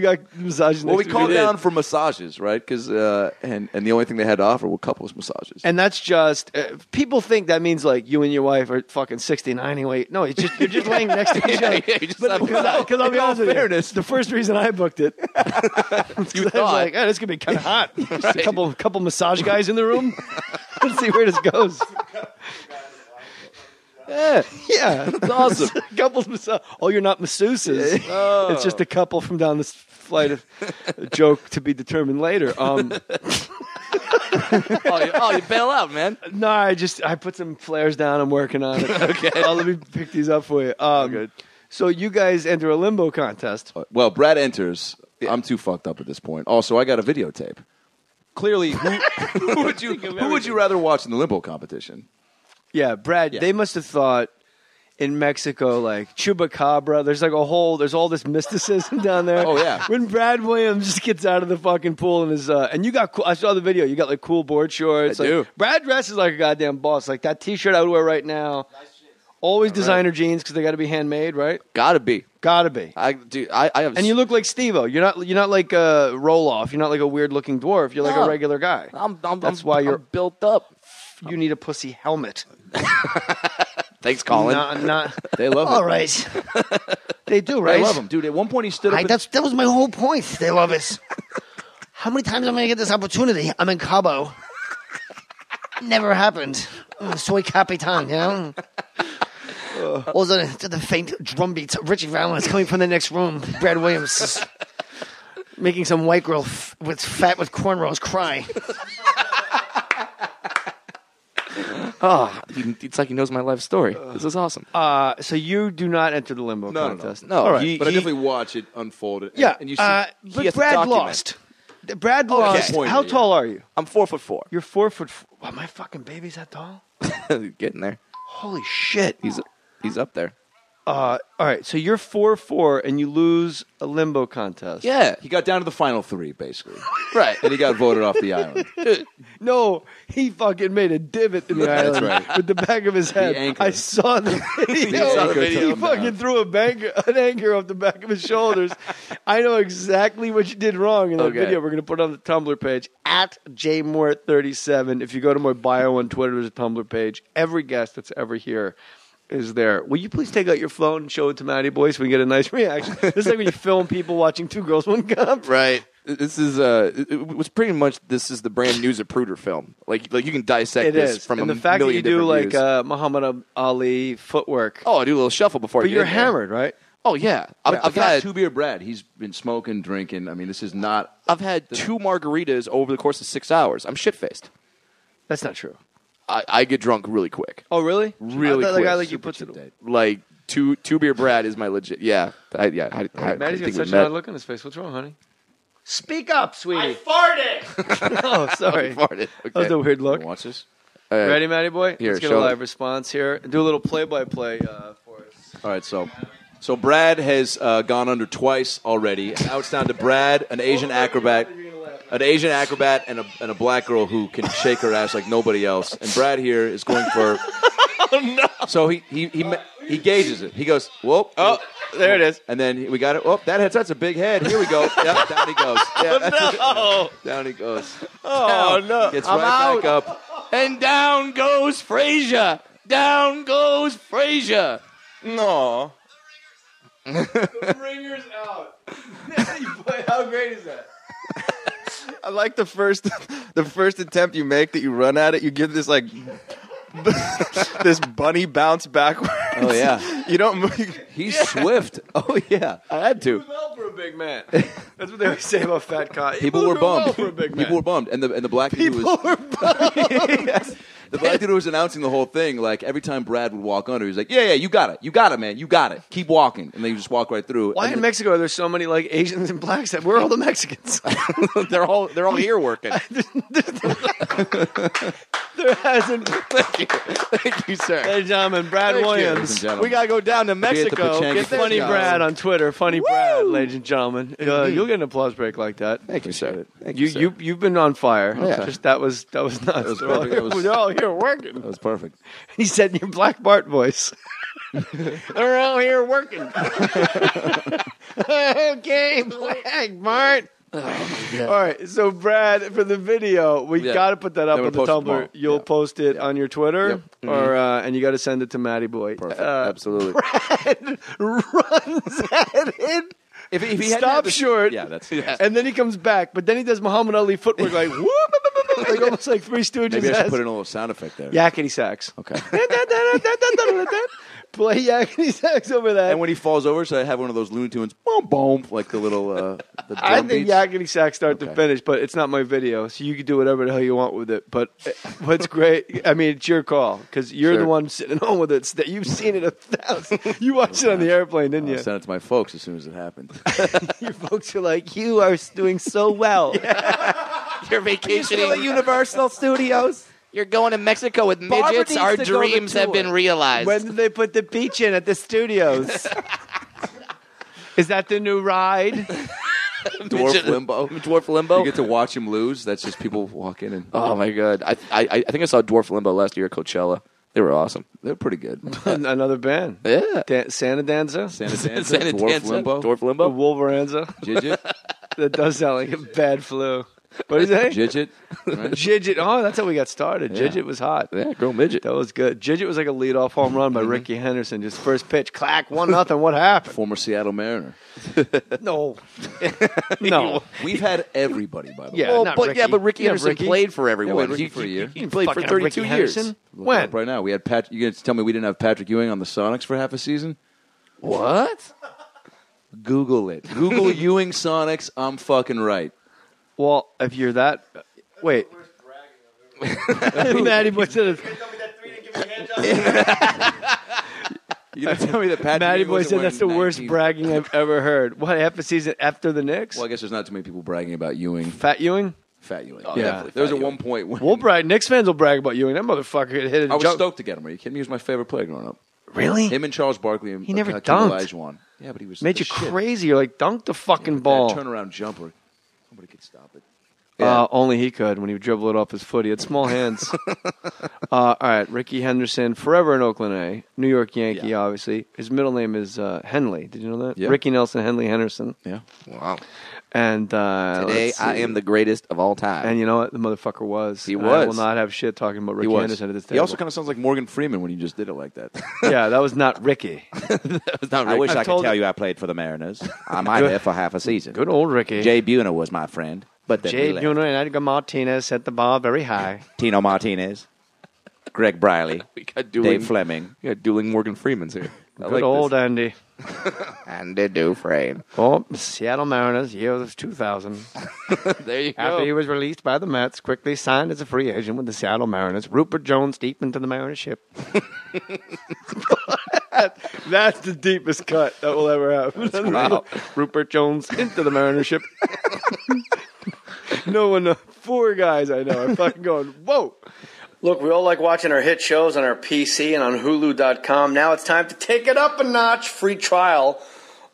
got massages. Well, we next to called me. down for massages, right? Because and the only thing they had to offer were couples massages. And that's just people think that means like you and your wife are fucking 69 anyway. No, it's just you're just laying next to each other. Because I'll be honest with you, the first reason I booked it, I was like, this could be kind of hot. Just a couple massage guys in the room. Let's see where this goes. Yeah, it's awesome. Couples massage. Oh, you're not masseuses. It's just a couple from down this flight of joke to be determined later. You bail out, man. No, I put some flares down. I'm working on it. Okay. Let me pick these up for you. Good. So you guys enter a limbo contest. Well, Brad enters. I'm too fucked up at this point. Also, I got a videotape. Clearly, who would you rather watch in the limbo competition? Yeah, Brad, they must have thought in Mexico, like Chupacabra, there's all this mysticism down there. Oh, yeah. When Brad Williams just gets out of the fucking pool and and you got cool, I saw the video, you got like cool board shorts. I do. Brad dresses like a goddamn boss. Like that t-shirt I would wear right now. Always designer jeans because they got to be handmade, right? Gotta be. I have. And you look like Steve-O. You're not like a roll-off. You're not like a weird-looking dwarf. You're like a regular guy. That's why you're built up. You need a pussy helmet. Thanks, Colin. They love it. All right. They do, right? They love him, dude. At one point, he stood up. That was my whole point. They love it. How many times am I going to get this opportunity? I'm in Cabo. Never happened. Soy Capitan, you know? All the faint drum beats. Richie Valens coming from the next room. Brad Williams is making some white girl with cornrows cry. It's like he knows my life story. This is awesome. So you do not enter the limbo contest. No. All right. But I definitely watch it unfold. Yeah, and you see, but Brad lost. Brad lost. Okay. How tall are you? I'm 4'4". You're 4 foot. Wow, my fucking baby's that tall? Getting there. Holy shit. He's up there. All right, so you're 4'4", and you lose a limbo contest. Yeah. he got down to the final three, basically, Right. and he got voted off the island. No, he fucking made a divot in the island right. with the back of his head. anchor. I saw the video. He fucking threw an anchor off the back of his shoulders. I know exactly what you did wrong in that video. We're going to put it on the Tumblr page, at jmoore37. If you go to my bio on Twitter, there's a Tumblr page. Every guest that's ever here is there. Will you please take out your phone and show it to Matty Boy so we get a nice reaction? This is like when you film people watching Two Girls, One Cup. Right. This is it was pretty much the brand new Zapruder film. Like you can dissect this from and a the fact that million you do like different views. Muhammad Ali footwork. I do a little shuffle before. But I get you're in there. hammered, right? Oh yeah, I've got had 2 beer Brad. He's been smoking, drinking. I mean, this is not. I've had 2 margaritas over the course of 6 hours. I'm shit faced. That's not true. I get drunk really quick. Oh, really? Really I thought quick. the guy like you Super puts cheap it. date. Like two beer Brad is my legit. Yeah, I Maddie's think got we such an met. odd look on his face. What's wrong, honey? Speak up, sweetie. farted. Oh, sorry. Farted. That was Okay. a weird look. Watch this. All right. Ready, Matty Boy? Here, Let's get a show it. live response here. Do a little play-by-play for us. All right, so Brad has gone under twice already. Now it's down to Brad, an Asian acrobat, and a black girl who can shake her ass like nobody else. And Brad here is going for. Oh no! So he gauges it. He goes, whoop. Oh, there it is. And then we got it. Oh, that's a big head. Here we go. Yep, down he goes. Yeah, down he goes. Oh Down. no! Gets I'm right back out. up. And down goes Frazier. Down goes Frazier. No. The ringer's out. How great is that? I like the first attempt you make that you run at it. You give this like this bunny bounce backwards. Oh yeah, you don't move. He's swift. Oh yeah, I had to. Well for a big man. That's what they always say about fat cock. People were bummed. Well for a big man. People were bummed, and the black dude who was the black dude who was announcing the whole thing. Like every time Brad would walk under, he was like, "Yeah, you got it, man, you got it. Keep walking," and then you just walk right through. Why and in then, Mexico are there so many like Asians and blacks? Where are all the Mexicans? they're all here working. There hasn't. Thank you, sir. Ladies and gentlemen, Brad Ladies Williams. and gentlemen. We gotta go down to Be at the Mexico. Pachanga Get this Funny guy. Brad on Twitter. Funny Brad, ladies and gentlemen. You'll get an applause break like that. Thank you, sir. Thank you, sir. You've been on fire. Yeah. Just that was nuts. was They're all perfect. here- That was- They're all here working. that was perfect. He said in your Black Bart voice. They're out here working. Okay, flag, Mart. All right, so Brad, for the video, we Yeah. got to put that up I'm on gonna the post it Tumblr. tomorrow. You'll Yeah. post it on your Twitter, Yep. or and you got to send it to Matty Boy. Perfect. Absolutely. Brad runs at it. If he hadn't Stop had this- short. Yeah, that's And then he comes back, but then he does Muhammad Ali footwork like whoop, like almost like Three Stooges. Maybe I should esque. put in a little sound effect there. Yakety sax. Okay. Play yakety sax over that. And when he falls over, so I have one of those Looney Tunes, boom, boom, like the little the drum I think beats. yakety sax start to Okay. finish, but it's not my video, so you can do whatever the hell you want with it. But what's great, I mean, it's your call because you're the Sure. one sitting home with it. That you've seen it 1,000. You watched it on the airplane, didn't I you? sent it to my folks as soon as it happened. Your folks are like, you are doing so well. You're vacationing at Universal Studios. You're going to Mexico with Barbara midgets. needs Our to go to dreams have tour. been realized. When did they put the beach in at the studios? Is that the new ride? Dwarf limbo. Dwarf limbo. You get to watch him lose. That's just people walk in and Oh my god! I think I saw Dwarf Limbo last year at Coachella. They were awesome. they're pretty good. Another band. Yeah. Santa Danza? Santa Danza, Santa Dwarf Danza, Limbo, Dwarf Limbo. Wolveranza? Jidget, That does sound like a bad flu. What is that? Jidget. Right? Jidget. Oh, that's how we got started. Yeah. Jidget was hot. Yeah, girl midget. That was good. Jidget was like a leadoff home run by Ricky Henderson. Just first pitch, clack, 1-0. What happened? Former Seattle Mariner. No. No. We've had everybody, by the way. Yeah, Well, not but Ricky. but Ricky Yeah, Anderson Ricky. played for Yeah, everyone. we had Ricky for a year. He played for Fucking 32 Ricky years. Henderson? Look When? it up right now, we had You going to tell me we didn't have Patrick Ewing on the Sonics for half a season? What? Google it. Google Ewing Sonics. I'm fucking right. Well, if you're that. Wait. Matty Boy said You gonna tell me that Patrick Matty Ewing Boy wasn't said that's the wearing worst 19 bragging I've ever heard. What, half a season after the Knicks? Well, I guess there's not too many people bragging about Ewing. Fat Ewing? Fat Ewing. Yeah. Definitely. There was at one point when We'll brag. Knicks fans will brag about Ewing. That motherfucker could hit it. I was stoked to get him. Are you kidding me? He was my favorite player growing up. Really? Him and Charles Barkley and He never Hakeem dunked. Olajuwon. Yeah, but he was Made the you shit. crazy. You're like, dunk the fucking That ball. turnaround jumper. Nobody could stop it. Only he could when he would dribble it off his foot. He had small hands. All right, Ricky Henderson, forever in Oakland A. New York Yankee, Yeah. obviously. His middle name is Henley. Did you know that? Yeah. Ricky Nelson Henley Henderson. Yeah. Wow. And Today let's I see. am the greatest of all time. And you know what? The motherfucker was. He And I will was. not have shit talking about He Ricky was. Henderson at this table. He also kind of sounds like Morgan Freeman when you just did it like that. Yeah, that was not Ricky. I wish I could told tell you- you I played for the Mariners. I'm out there for half a season. Good old Ricky. Jay Buhner was my friend, but then Jay we left. Buhner and Edgar Martinez set the bar very high. Tino Martinez, Greg Briley, we got dueling, Dave Fleming, we got dueling Morgan Freemans here. I Good like old this. Andy. Andy Dufresne. Oh, Seattle Mariners, year of 2000. There you After he go. was released by the Mets, quickly signed as a free agent with the Seattle Mariners. Rupert Jones deep into the Mariners ship. That's the deepest cut that will ever happen. Wow. Rupert Jones into the Mariners ship. No one knows. 4 guys I know are fucking going, whoa. Look, we all like watching our hit shows on our PC and on Hulu.com. Now it's time to take it up a notch. Free trial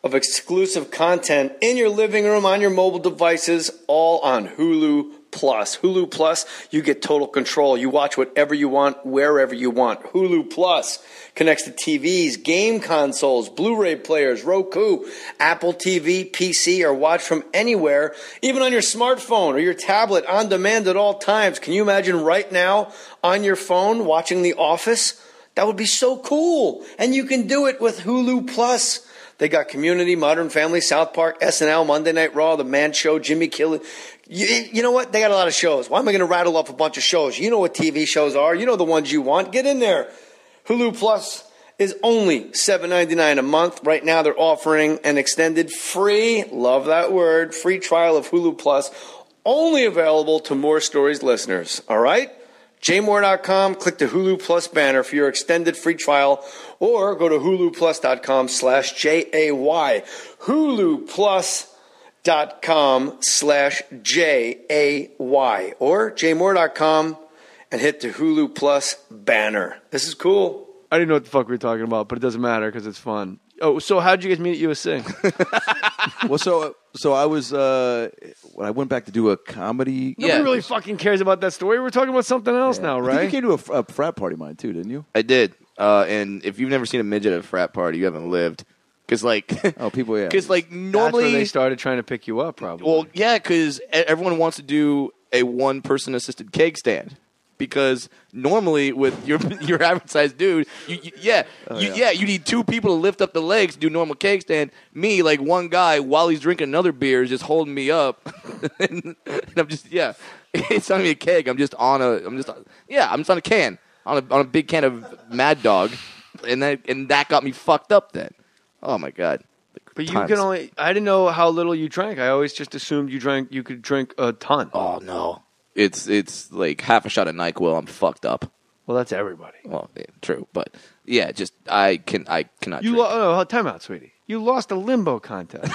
of exclusive content in your living room, on your mobile devices, all on Hulu Plus. Hulu Plus, you get total control. You watch whatever you want, wherever you want. Hulu Plus connects to TVs, game consoles, Blu-ray players, Roku, Apple TV, PC, or watch from anywhere, even on your smartphone or your tablet, on demand at all times. Can you imagine right now on your phone watching The Office? That would be so cool. And you can do it with Hulu Plus. They got Community, Modern Family, South Park, SNL, Monday Night Raw, The Man Show, Jimmy Kimmel. You know what? They got a lot of shows. Why am I going to rattle off a bunch of shows? You know what TV shows are. You know the ones you want. Get in there. Hulu Plus is only $7.99 a month. Right now they're offering an extended free, love that word, free trial of Hulu Plus, only available to More Stories listeners. All right? jmoore.com, click the Hulu Plus banner for your extended free trial, or go to huluplus.com/JAY. huluplus.com/JAY, or jmoore.com and hit the Hulu Plus banner. This is cool. I didn't know what the fuck we were talking about, but it doesn't matter because it's fun. Oh, so how'd you guys meet at USC? Well, so I was when I went back to do a comedy. Nobody really fucking cares about that story. We're talking about something else now, I think right? you came to a frat party of mine too, didn't you? I did. And if you've never seen a midget at a frat party, you haven't lived. Because people, yeah. Because normally That's when they started trying to pick you up, probably. Well, yeah, because everyone wants to do a one-person assisted keg stand. Because normally with your average sized dude, you need two people to lift up the legs to do normal keg stand. Me, like one guy, while he's drinking another beer, is just holding me up, and I'm just it's not even a keg. I'm just on a can on a big can of Mad Dog, and that got me fucked up then. Oh my god. But you can only. I didn't know how little you drank. I always just assumed you could drink a ton. Oh no. It's like half a shot of NyQuil. I'm fucked up. Well, that's everybody. Well, yeah, true, but yeah, just I cannot. Time out, sweetie. You lost a limbo contest.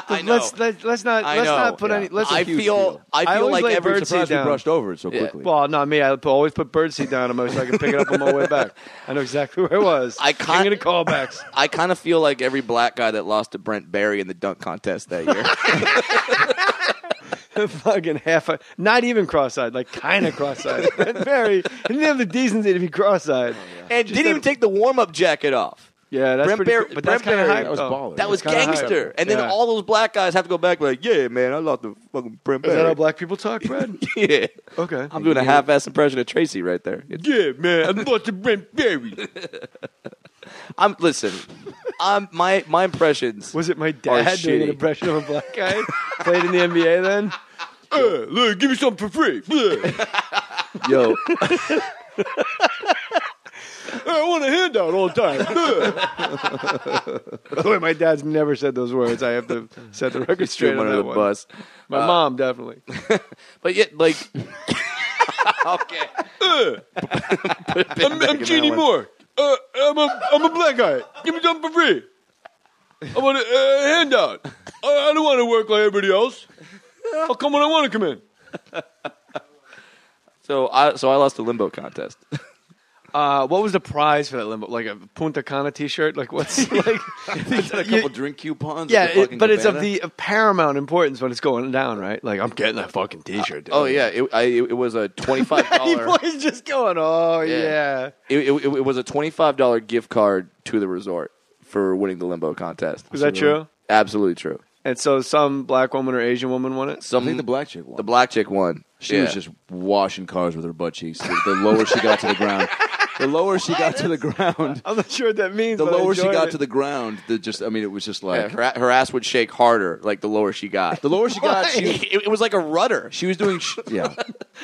I know. Let's not put any. I feel like every surprise we brushed over it so quickly. Well, not me. I always put birdseed down on so I can pick it up on my way back. I know exactly where it was. King of the callbacks. I kind of feel like every black guy that lost to Brent Barry in the dunk contest that year. Fucking not even cross-eyed, like kind of cross-eyed. Barry didn't have the decency to be cross-eyed, and didn't even take the warm-up jacket off. Yeah, that's pretty cool. But that's kind of hype. That was baller. That was gangster. And then all those black guys have to go back like, yeah, man, I lost the fucking Brent Barry. Is that how black people talk, Brad? Yeah. Okay. I'm doing a half-ass impression of Tracy right there. Yeah, man, I lost the Brent Barry. My impressions. Was it my dad doing an impression of a black guy? Played in the NBA then? Look, give me something for free. Yo. I want a handout all the time. Boy, my dad's never said those words. I have to set the record straight on that one. Bus. My mom, definitely. But yet, like... okay. I'm Jeannie Moore. I'm a black guy. Give me something for free. I want a handout. I don't want to work like everybody else. I'll come when I want to come in. So I lost the limbo contest. What was the prize for that limbo? Like a Punta Cana T-shirt? Like what's like? A couple drink coupons. Yeah, but it's of paramount importance when it's going down, right? Like I'm getting that fucking T-shirt. Dude. Oh yeah, it was a $25. He's just going. Oh yeah. It was a $25 gift card to the resort for winning the limbo contest. Is that true? Absolutely true. And so some black woman or Asian woman won it? I think the black chick won. The black chick won. She was just washing cars with her butt cheeks. The lower she got to the ground. The lower she got to the ground. I'm not sure what that means. The lower she got to the ground, it was just like... Yeah, her ass would shake harder, like the lower she got. The lower she got... It was like a rudder. She was doing... Yeah.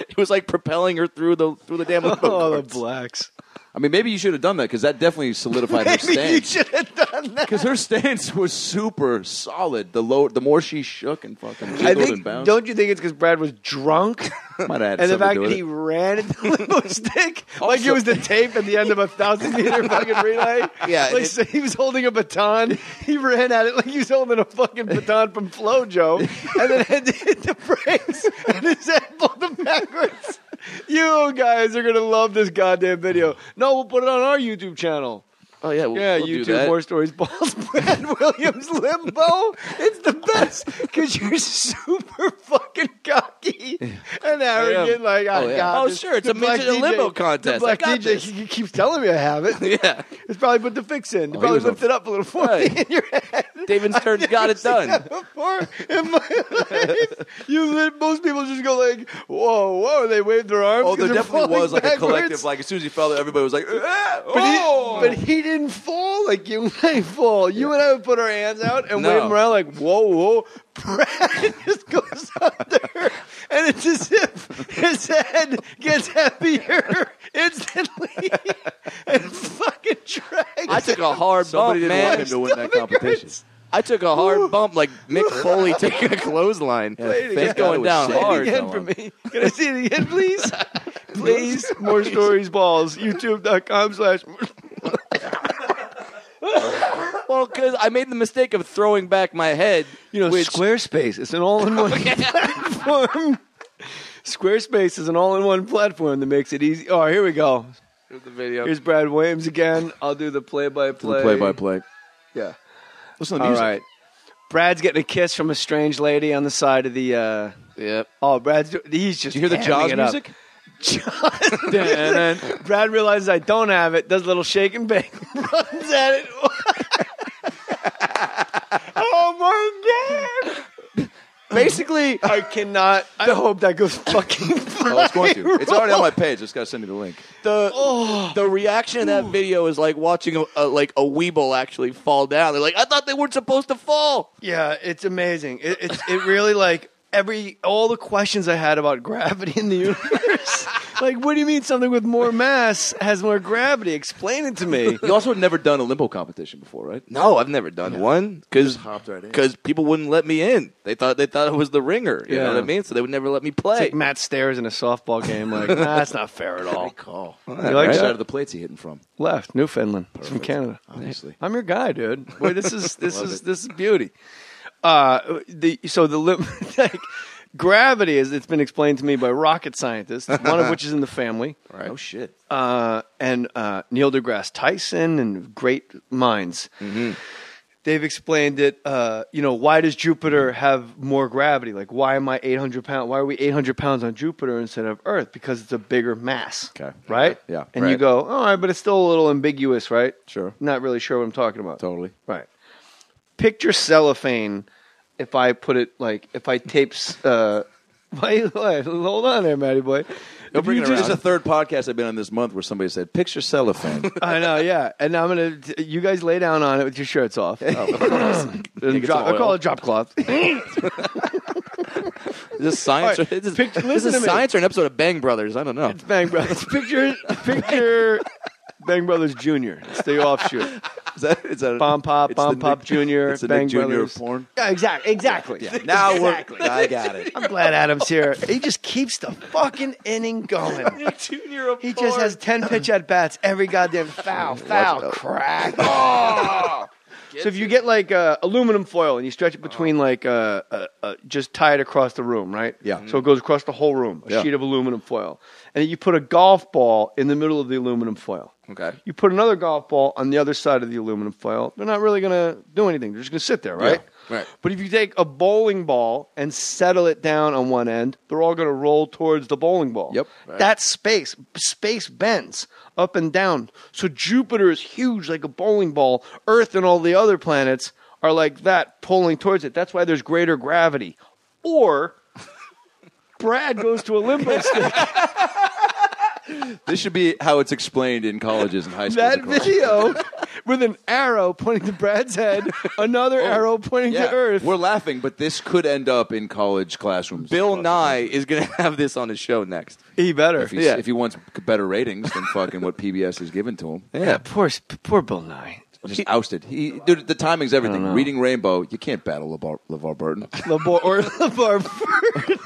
It was like propelling her through the damn limbo the carts. blacks. I mean, maybe you should have done that because that definitely solidified her stance. You should have done that Because her stance was super solid. The more she shook and fucking I jiggled think, and bounced. don't you think it's because Brad was drunk? Might have had and the something fact to do that with he it. ran into the limbo stick like it was the tape at the end of a 1,000-meter fucking relay. Yeah, like so he was holding a baton. He ran at it like he was holding a fucking baton from FloJo, and then had to hit the brakes, and his head pulled him backwards. You guys are gonna love this goddamn video. No, we'll put it on our YouTube channel. Oh yeah, we'll YouTube do that. More Stories Balls. Brad Williams Limbo. It's the best because you're super fucking cocky and arrogant. Like, God, sure, it's a midget limbo contest. The black I got DJ this. he keeps telling me I have it. Yeah, it's probably put the fix in. You probably lift it up a little for me in your head. David's turn got it done. Before in my life, most people just go like, whoa, they wave their arms. Oh, there definitely was like backwards. a collective. Like as soon as he fell there, everybody was like, But he didn't fall like you and I fall. You and I would put our hands out and wave them around like, whoa. Brad just goes under, and it's as if his head gets heavier instantly and fucking drags. I took a hard bump, didn't man. want him to win that competition. I took a hard bump like Mick Foley taking a clothesline. It's going down hard. Again for me. Can I see it again, please? Please. More Stories Balls. YouTube.com/. Well, because I made the mistake of throwing back my head. Squarespace. It's an all-in-one platform. Squarespace is an all-in-one platform that makes it easy. Oh, here we go. Here's the video. Here's Brad Williams again. I'll do the play-by-play. Play-by-play. Yeah. Listen to the music. All right. Brad's getting a kiss from a strange lady on the side of the... Yep. Oh, he's just... Did you hear the Jaws music? Brad realizes I don't have it, does a little shake and bake, runs at it. Oh my God. Basically, I cannot. I hope that goes fucking. Oh, it's going to. It's already on my page. Just gotta send me the link. The reaction in that video is like watching a Weeble actually fall down. They're like, I thought they weren't supposed to fall. Yeah, it's amazing. It really like all the questions I had about gravity in the universe. Like, what do you mean something with more mass has more gravity? Explain it to me. You also had never done a limbo competition before, right? No, I've never done one because hopped right in. people wouldn't let me in. They thought it was the ringer. You know Yeah. what I mean? So they would never let me play. It's like Matt Stairs in a softball game. Like, nah, that's not fair at all. Great call. You Right like side that? of the plates he hitting from? Left, Newfoundland. It's from Canada. Obviously. I'm your guy, dude. Boy, this is beauty. Gravity it's been explained to me by rocket scientists, one of which is in the family. Right. Oh shit. And Neil deGrasse Tyson and great minds. Mm-hmm. They've explained it. Why does Jupiter have more gravity? Like, why am I 800 pounds? Why are we 800 pounds on Jupiter instead of Earth? Because it's a bigger mass. Okay. Right? Yeah. And you go, all right, but it's still a little ambiguous, right? Sure. Not really sure what I'm talking about. Totally. Right. Picture cellophane. If I put it if I tape. Hold on there, Matty boy. This is the third podcast I've been on this month where somebody said, "Picture cellophane." I know, yeah. And I'm gonna. You guys lay down on it with your shirts off. I call it drop cloth. Is this science? All right, Is listen this to me. science or an episode of Bang Brothers? I don't know. It's Bang Brothers. Picture Bang Brothers Jr. It's the offshoot. Is that Bomb Pop Jr. It's the Bang Nick Jr. Brothers. of porn. Yeah, exactly. Yeah. Now I got it. I'm glad Adam's here. He just keeps the fucking inning going. Nick Jr. of He just has 10 pitch at bats every goddamn foul, crack. Oh! So if you get like aluminum foil and you stretch it between just tie it across the room, right? Yeah. So it goes across the whole room, a Yeah. sheet of aluminum foil. And then you put a golf ball in the middle of the aluminum foil. Okay. You put another golf ball on the other side of the aluminum foil. They're not really going to do anything. They're just going to sit there, right? Yeah. Right. But if you take a bowling ball and settle it down on one end, they're all going to roll towards the bowling ball. Yep. Right. That's space. Space bends up and down. So Jupiter is huge like a bowling ball. Earth and all the other planets are like that, pulling towards it. That's why there's greater gravity. Or Brad goes to a limbo stick. This should be how it's explained in colleges and high schools. That across- video with an arrow pointing to Brad's head, another arrow pointing Yeah, to Earth. we're laughing, but this could end up in college classrooms. Bill across the Nye country. is going to have this on his show next. He better. If he wants better ratings than fucking what PBS is giving to him. Yeah, poor Bill Nye. Just ousted. Dude, the timing's everything. Reading Rainbow, you can't battle LeVar Burton. LeVar Burton.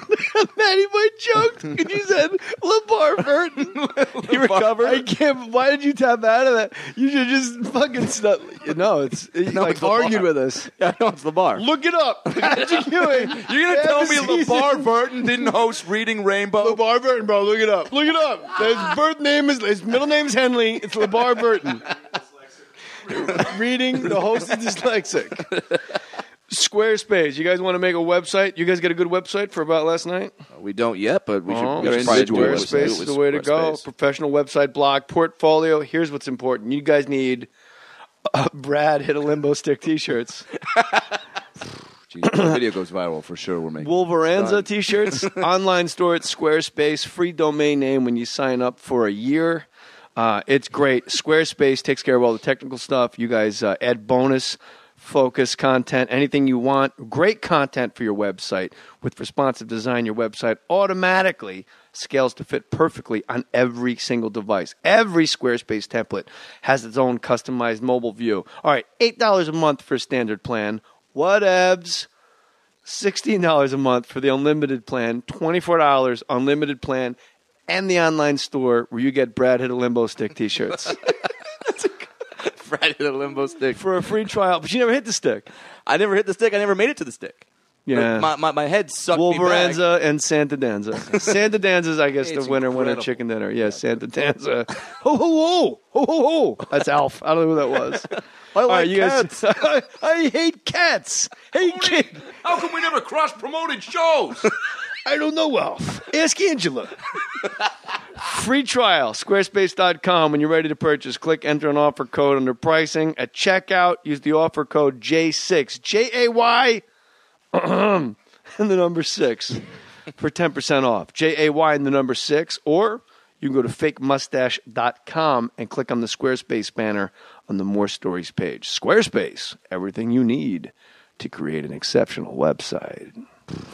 Matty Boy joked and you said LeVar Burton. He recovered. I can't. Why did you tap out of that? You should just fucking stop. No, it's it's argued LeVar. with us. Yeah, I know it's the bar. Look it up. Patrick Ewing. You're going to tell me LeVar Burton didn't host Reading Rainbow? LeVar Burton, bro. Look it up. Look it up. His middle name is Henley. It's LeVar Burton. Reading, the host is dyslexic. Squarespace. You guys want to make a website? You guys got a good website for About Last Night? We don't yet, but we should should probably do do it. it. Squarespace is the way to go. Squarespace. Professional website, blog, portfolio. Here's what's important. You guys need Brad hit a limbo stick t-shirts. Jeez, the video goes viral for sure. We're making Wolveranza t-shirts. Online store at Squarespace. Free domain name when you sign up for a year. It's great. Squarespace takes care of all the technical stuff. You guys add bonus, focus content, anything you want. Great content for your website. With responsive design, your website automatically scales to fit perfectly on every single device. Every Squarespace template has its own customized mobile view. All right, $8 a month for a standard plan. Whatevs. $16 a month for the unlimited plan. $24 unlimited plan. And the online store where you get Brad Hit a Limbo Stick t-shirts. Brad hit a limbo stick. For a free trial. But you never hit the stick. I never hit the stick. I never made it to the stick. Yeah. My head sucked me back. Wolveranza and Santa Danza. Santa Danza's, I guess, It's the winner incredible. chicken dinner. Yeah, Santa Danza. Ho, ho, ho. Ho, ho, ho. That's Alf. I don't know who that was. All right, like you guys- cats. I hate cats. Hey, kid. How come we never cross-promoted shows? I don't know, Alf. Ask Angela. Free trial, squarespace.com. When you're ready to purchase, click enter an offer code under pricing. At checkout, use the offer code J6, J-A-Y, and the number 6 for 10% off. J-A-Y and the number 6. Or you can go to fakemustache.com and click on the Squarespace banner on the More Stories page. Squarespace, everything you need to create an exceptional website.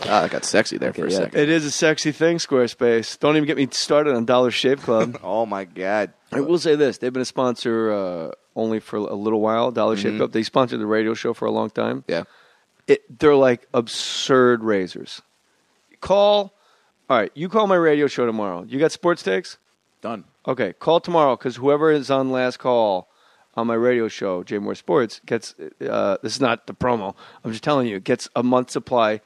Ah, I got sexy there for a second. It is a sexy thing, Squarespace. Don't even get me started on Dollar Shave Club. Oh, my God. I will say this. They've been a sponsor only for a little while, Dollar Shave Club. They sponsored the radio show for a long time. Yeah. They're like absurd razors. All right, you call my radio show tomorrow. You got sports takes? Done. Okay, call tomorrow because whoever is on last call on my radio show, J Moore Sports, gets, this is not the promo, I'm just telling you, gets a month's supply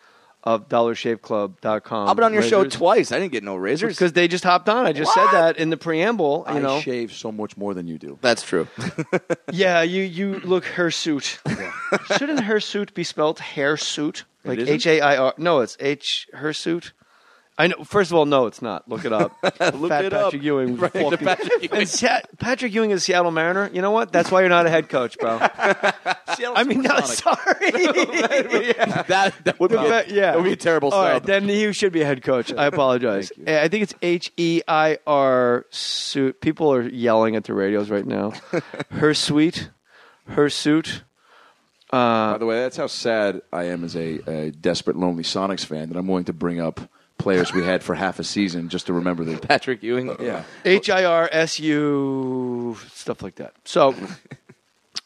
of DollarShaveClub.com. I've been on your show razors. twice. I didn't get no razors. Because they just hopped on. I just said that in the preamble. You know. I shave so much more than you do. That's true. Yeah, you look hirsute. Shouldn't hirsute be spelled hairsuit? Like isn't? H-A-I-R. No, it's hirsute. I know. First of all, no, it's not. Look it up. Look Fat it up. Patrick Ewing. Right, the Patrick Ewing. And Patrick Ewing is a Seattle Mariner. You know what? That's why you're not a head coach, bro. I mean, no, sorry. That would be Yeah. that would be a terrible All right, sub. then he should be a head coach. I apologize. I think it's H-E-I-R suit. People are yelling at the radios right now. Hirsute. By the way, that's how sad I am as a desperate, lonely Sonics fan that I'm willing to bring up players we had for half a season just to remember them. Patrick Ewing. Yeah. H-I-R-S-U, stuff like that. So,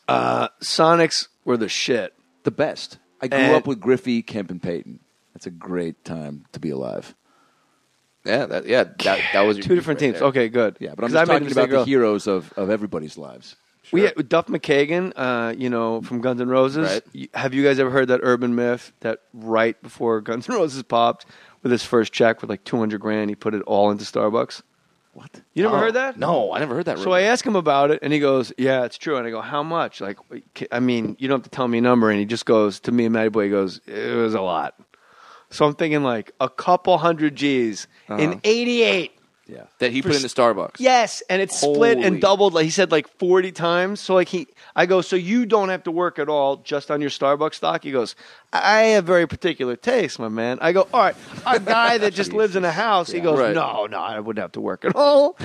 Sonics were the shit. The best. I grew up with Griffey, Kemp, and Peyton. That's a great time to be alive. Yeah, that was your Two different right teams. there. Okay, good. Yeah, but I'm 'Cause I just made a talking about mistake the earlier. heroes of everybody's lives. We had Duff McKagan, from Guns N' Roses. Right. Have you guys ever heard that urban myth that right before Guns N' Roses popped with his first check with like $200,000, he put it all into Starbucks? What? You never heard that? No, I never heard that. So I asked him about it, and he goes, "Yeah, it's true." And I go, "How much?" Like, I mean, you don't have to tell me a number. And he just goes to me and Matty Boy. He goes, "It was a lot." So I'm thinking like a couple hundred G's in '88. Yeah. that he put into Starbucks. Yes, and it split Holy. and doubled. Like he said, like 40 times. So like I go, so you don't have to work at all just on your Starbucks stock. He goes, I have very particular taste, my man. I go, all right, a guy that just lives in a house. He goes, Right. no, I wouldn't have to work at all.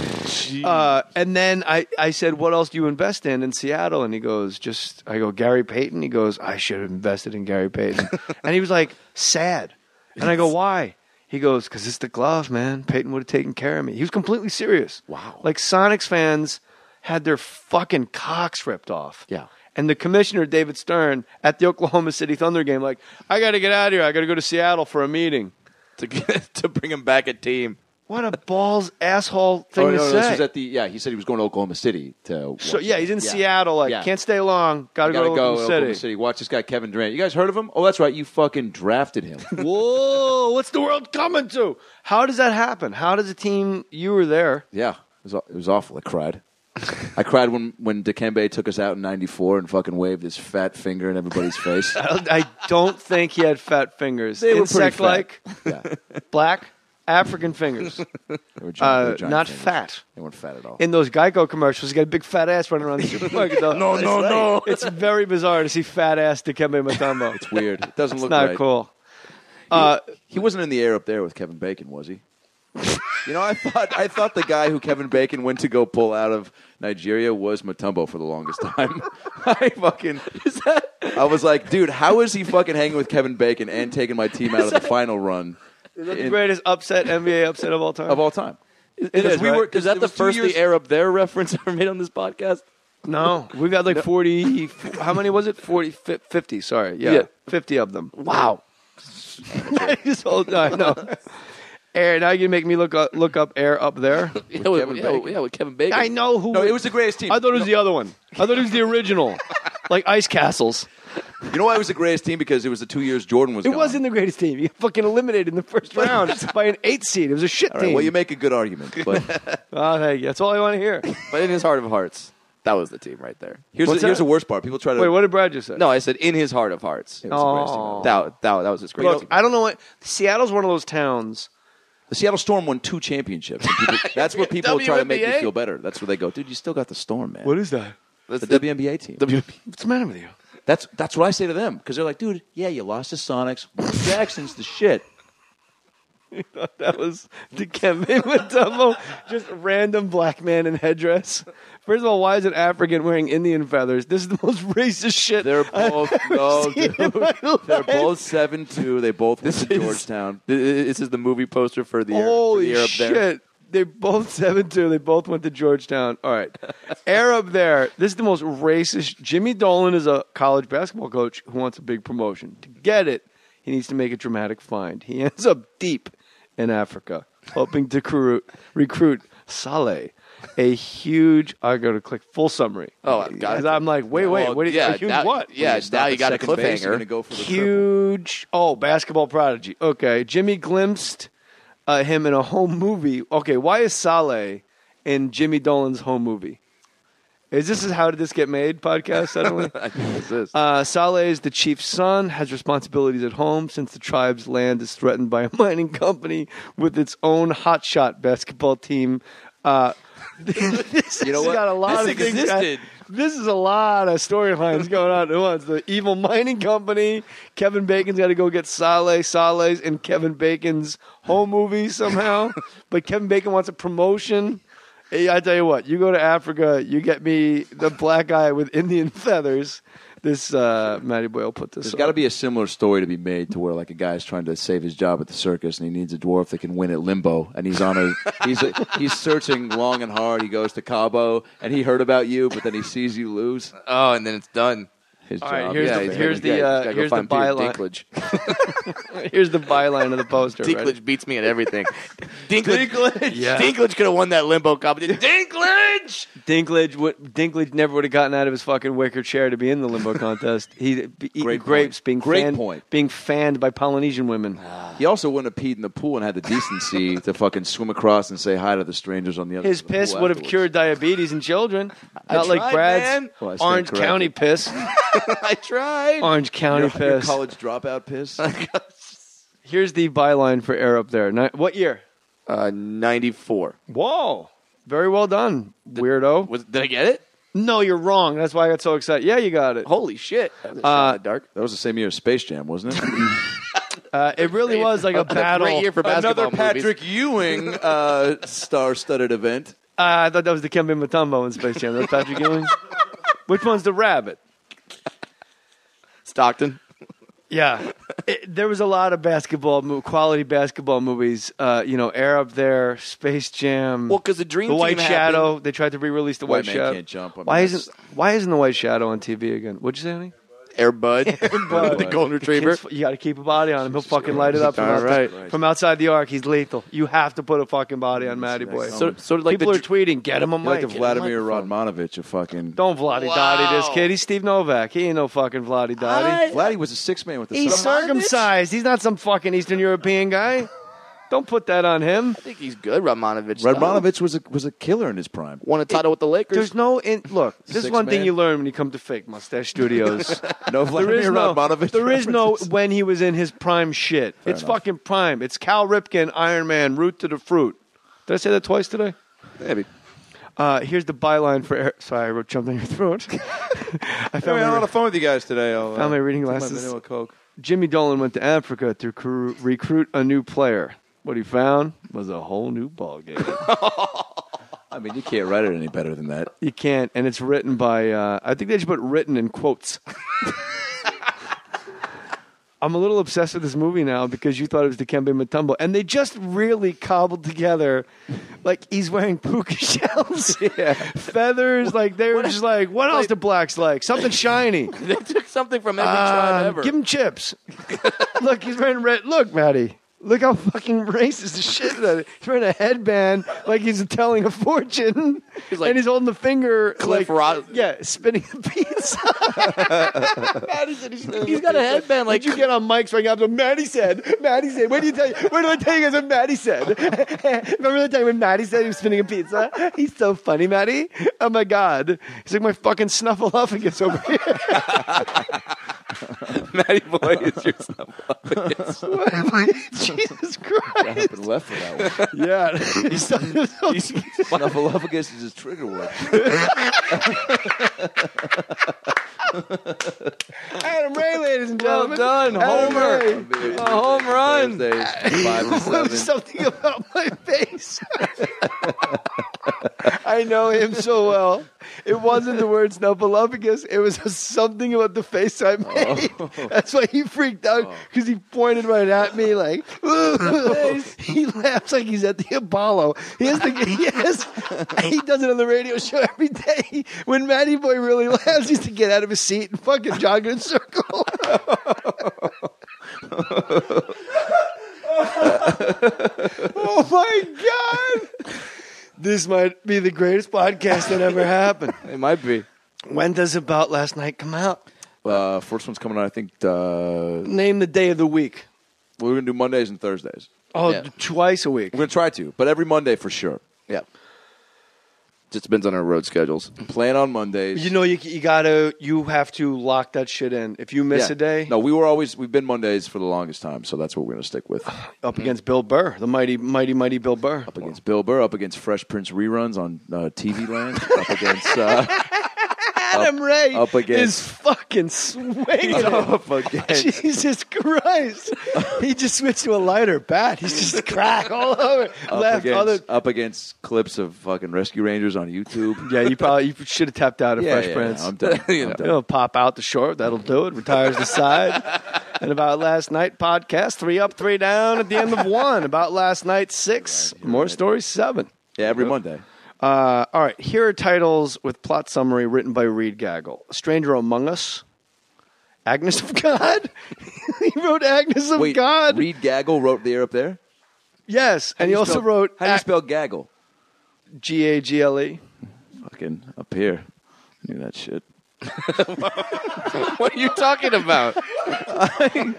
And then I said, what else do you invest in Seattle? And he goes, I go, Gary Payton. He goes, I should have invested in Gary Payton. And he was like, sad. And I go, why? He goes, because it's the glove, man. Peyton would have taken care of me. He was completely serious. Wow. Like Sonics fans had their fucking cocks ripped off. Yeah. And the commissioner, David Stern, at the Oklahoma City Thunder game, like, I got to get out of here. I got to go to Seattle for a meeting. to bring him back a team. What a balls asshole thing to say. This was at he said he was going to Oklahoma City to. So yeah, he's in Seattle. Like, can't stay long. Got to go to Oklahoma City. Watch this guy, Kevin Durant. You guys heard of him? Oh, that's right. You fucking drafted him. Whoa! What's the world coming to? How does that happen? How does a team? You were there. Yeah, it was awful. I cried. I cried when Dikembe took us out in '94 and fucking waved his fat finger in everybody's face. I don't think he had fat fingers. They were pretty Insect-like, Yeah, black, African fingers. they were giant Not fingers. fat. They weren't fat at all. In those Geico commercials, he got a big fat ass running around the supermarket. Though. No. It's very bizarre to see fat ass Dikembe Mutombo. It's weird. It doesn't It's look not right. cool. He wasn't in the air up there with Kevin Bacon, was he? You know, I thought the guy who Kevin Bacon went to go pull out of Nigeria was Mutombo for the longest time. I was like, dude, how is he fucking hanging with Kevin Bacon and taking my team out of the final run Is that the greatest NBA upset of all time? of all time? It is, right? Is that the first the air up there reference ever made on this podcast? No, we've got like 40. How many was it? 40, 50. Sorry, yeah. 50 of them. Wow. I know. Air. Now you can make me look up air up there. with Kevin Bacon. I know who. No, it was the greatest team. I thought it was the other one. I thought it was the original, like Ice Castles. You know why it was the greest team? Because it was the 2 years Jordan was It gone. wasn't the greatest team. You got fucking eliminated in the first round by an 8 seed. It was a shit All right, team. well, you make a good argument, but Oh, thank you. That's all I want to hear. But in his heart of hearts. That was the team right there. Here's the worst part. People try to Wait, what did Brad just say? No, I said in his heart of hearts. It was a great team. That was his great Look, team. I don't know what Seattle's one of those towns. The Seattle Storm won 2 championships. And people, that's where people try to make you WNBA? feel better. That's where they go, dude. You still got the Storm, man. What is that? The WNBA team. What's the matter with you? That's what I say to them because they're like, dude, yeah, you lost to Sonics. Jackson's the shit. That was the Kevin Mutombo, just a random black man in headdress. First of all, why is an African wearing Indian feathers? This is the most racist shit. They're both dude. They're both 7'2". They both went to is- Georgetown. This is the movie poster for the Holy Air up shit. there. They're both 7'2". They both went to Georgetown. All right. Air up there. This is the most racist. Jimmy Dolan is a college basketball coach who wants a big promotion. To get it, he needs to make a dramatic find. He ends up deep in Africa, hoping to recruit Saleh, a huge. I got to click full summary. Oh, I've got it. I'm like, wait, what? Are you, a huge what? Yeah, now you got a Second base, you're cliffhanger. gonna go for the triple. Huge. Oh, basketball prodigy. Okay, Jimmy glimpsed him in a home movie. Okay, why is Saleh in Jimmy Dolan's home movie? Is this How Did This Get Made podcast suddenly? I think this is. Saleh is the chief's son, has responsibilities at home since the tribe's land is threatened by a mining company with its own hotshot basketball team. This You know has what? got a lot This of things. existed. This is a lot of storylines going on at once. The evil mining company. Kevin Bacon's got to go get Saleh's in Kevin Bacon's home movie somehow. But Kevin Bacon wants a promotion. Hey, I tell you what, you go to Africa, you get me the black guy with Indian feathers. This Matty Boy will put this. There's on. got to be a similar story to be made to where like a guy's trying to save his job at the circus and he needs a dwarf that can win at limbo and he's searching long and hard. He goes to Cabo and he heard about you, but then he sees you lose Oh, and then it's done. his All job. right, here's He's the byline. Dinklage. Here's the byline of the poster. Dinklage Right? beats me at everything. Dinklage. Yeah. Dinklage could have won that limbo competition. Dinklage. Dinklage never would have gotten out of his fucking wicker chair to be in the limbo contest. He'd be eating Great grapes, point. being fanned by Polynesian women. He also wouldn't have peed in the pool and had the decency to fucking swim across and say hi to the strangers on the other His side of the piss pool would have afterwards. cured diabetes in children, not like tried, Brad's man. Well, I stand Orange corrected. County piss. I tried. Orange County Your piss. college dropout piss. Here's the byline for Air Up There. What year? 94. Whoa. Very well done, weirdo. Did I get it? No, you're wrong. That's why I got so excited. Yeah, you got it. Holy shit. That was a shot in the dark. That was the same year as Space Jam, wasn't it? It really was like a battle. Great year for basketball Another Patrick Ewing star-studded event. I thought that was the Kembe Mutombo in Space Jam. That was Patrick Ewing. Which one's the rabbit? Stockton. Yeah. There was a lot of quality basketball movies. Air Up There, Space Jam. Well, because the Dream The Team White happened. Shadow. They tried to re-release The White Man Shadow. Can't Jump. I mean, Why that's- isn't The White Shadow on TV again? What'd you say, honey? Air Bud. Bud. The golden retriever. You got to keep a body on him. He'll fucking light it up from, All outside, right. from outside the arc. He's lethal. You have to put a fucking body on Matty Boy. So like People the are tweeting, get him a You're like mic. the get him a Vladimir microphone. Rodmanovich of fucking... Don't Vladdy Dotty this kid. He's Steve Novak. He ain't no fucking Vladdy Dotty. Vladdy was a six-man with the He's Sun. circumcised. He's not some fucking Eastern European guy. Don't put that on him. I think he's good, Radmanovich. Radmanovich was a killer in his prime. Won a title with the Lakers. There's no look. This is Six one thing man. you learn when you come to fake Mustache Studios. No Vladimir Radmanovich. There is no references. when he was in his prime shit. It's enough. fucking prime. It's Cal Ripken, Iron Man, Root to the Fruit. Did I say that twice today? Maybe. Here's the byline for. Sorry, I wrote jumped on your throat. I Hey, I'm on the phone with you guys today. I'll, found my reading take glasses. My vanilla Coke. Jimmy Dolan went to Africa to recruit a new player. What he found was a whole new ball game. I mean, you can't write it any better than that. You can't, and it's written by. I think they just put "written" in quotes. I'm a little obsessed with this movie now because you thought it was Dikembe Mutombo, and they just really cobbled together, like he's wearing puka shells, feathers. Like they were just like, what else do blacks like? Something shiny. They took something from every tribe ever. Give him chips. Look, he's wearing red. Look, Matty. Look how fucking racist the shit that is. He's wearing a headband like he's telling a fortune. And he's holding the finger Cliff like, Rock. yeah, spinning a pizza. Maddie said He's got a headband like Did you get on Mike's right after Maddie said, where did I tell you guys what Maddie said? Remember the time when Maddie said he was spinning a pizza? He's so funny, Maddie. Oh my God. He's like my fucking snuffleupagus over here. Matty Boy is your snuffleupagus. Jesus Christ. Up and left for that one. Yeah. Snuffleupagus is his trigger word. Adam Ray, ladies and Well gentlemen. done, Homer. Ray. A home run. Thursdays, 5 to 7. Something about my face. I know him so well. It wasn't the word snuffleupagus. It was something about the face I made. That's why he freaked out, because he pointed right at me like, he laughs like he's at the Apollo. He does it on the radio show every day. When Matty Boy really laughs, he has to get out of his seat and fucking jog in a circle. Oh my God. This might be the greatest podcast that ever happened. It might be. When does About Last Night come out? First one's coming out, I think. Name the day of the week. We're going to do Mondays and Thursdays. Oh, Yeah. twice a week. We're going to try to, but every Monday for sure. Yeah. Just depends on our road schedules. Plan on Mondays. You know, you have to lock that shit in. If you miss Yeah. a day, No, we've been Mondays for the longest time, so that's what we're going to stick with. up against Bill Burr, the mighty Bill Burr. Up against Bill Burr, up against Fresh Prince reruns on TV Land, up against Adam Ray up against- is fucking swinging. up against Jesus Christ. He just switched to a lighter bat. He's just crack all over. up against clips of fucking Rescue Rangers on YouTube. Yeah, you should have tapped out of Fresh Prince. I'm done. I'm done. He'll pop out the short. That'll do it. Retires the side. And About Last Night podcast, 3 up, 3 down at the end of 1. About Last Night 6. More stories 7. Yeah, every Monday. All right. Here are titles with plot summary written by Reed Gaggle. A Stranger Among Us. Agnes of God. He wrote Agnes of Wait, God. Reed Gaggle wrote the air up there? Yes. And he also wrote How do you spell Gaggle? Gagle. Fucking up here. Knew that shit. What are you talking about?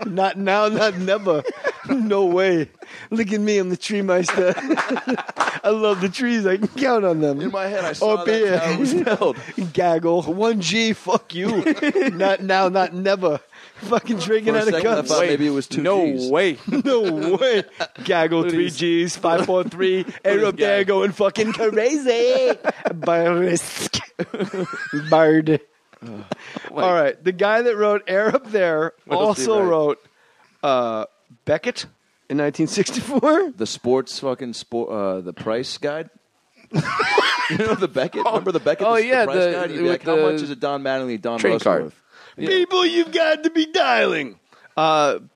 Not now, not never. No way. Look at me, I'm the tree meister. I love the trees. I can count on them. In my head, I saw Up that's how it was here. spelled. Gaggle. 1G, fuck you. Not now, not never. Fucking drinking For a out of second, I cups. thought maybe it was 2 Gs. Way. No way. Gaggle, 3Gs, 543. Arab there going fucking crazy. Barisk. Bard. All right. The guy that wrote Air Up There also wrote Beckett in 1964. The sports fucking the price guide. You know the Beckett? Remember the Beckett? Oh, the yeah, price guide. You'd be like, how much is a Don Mattingly, Don train card. Rushworth? People you've got to be dialing.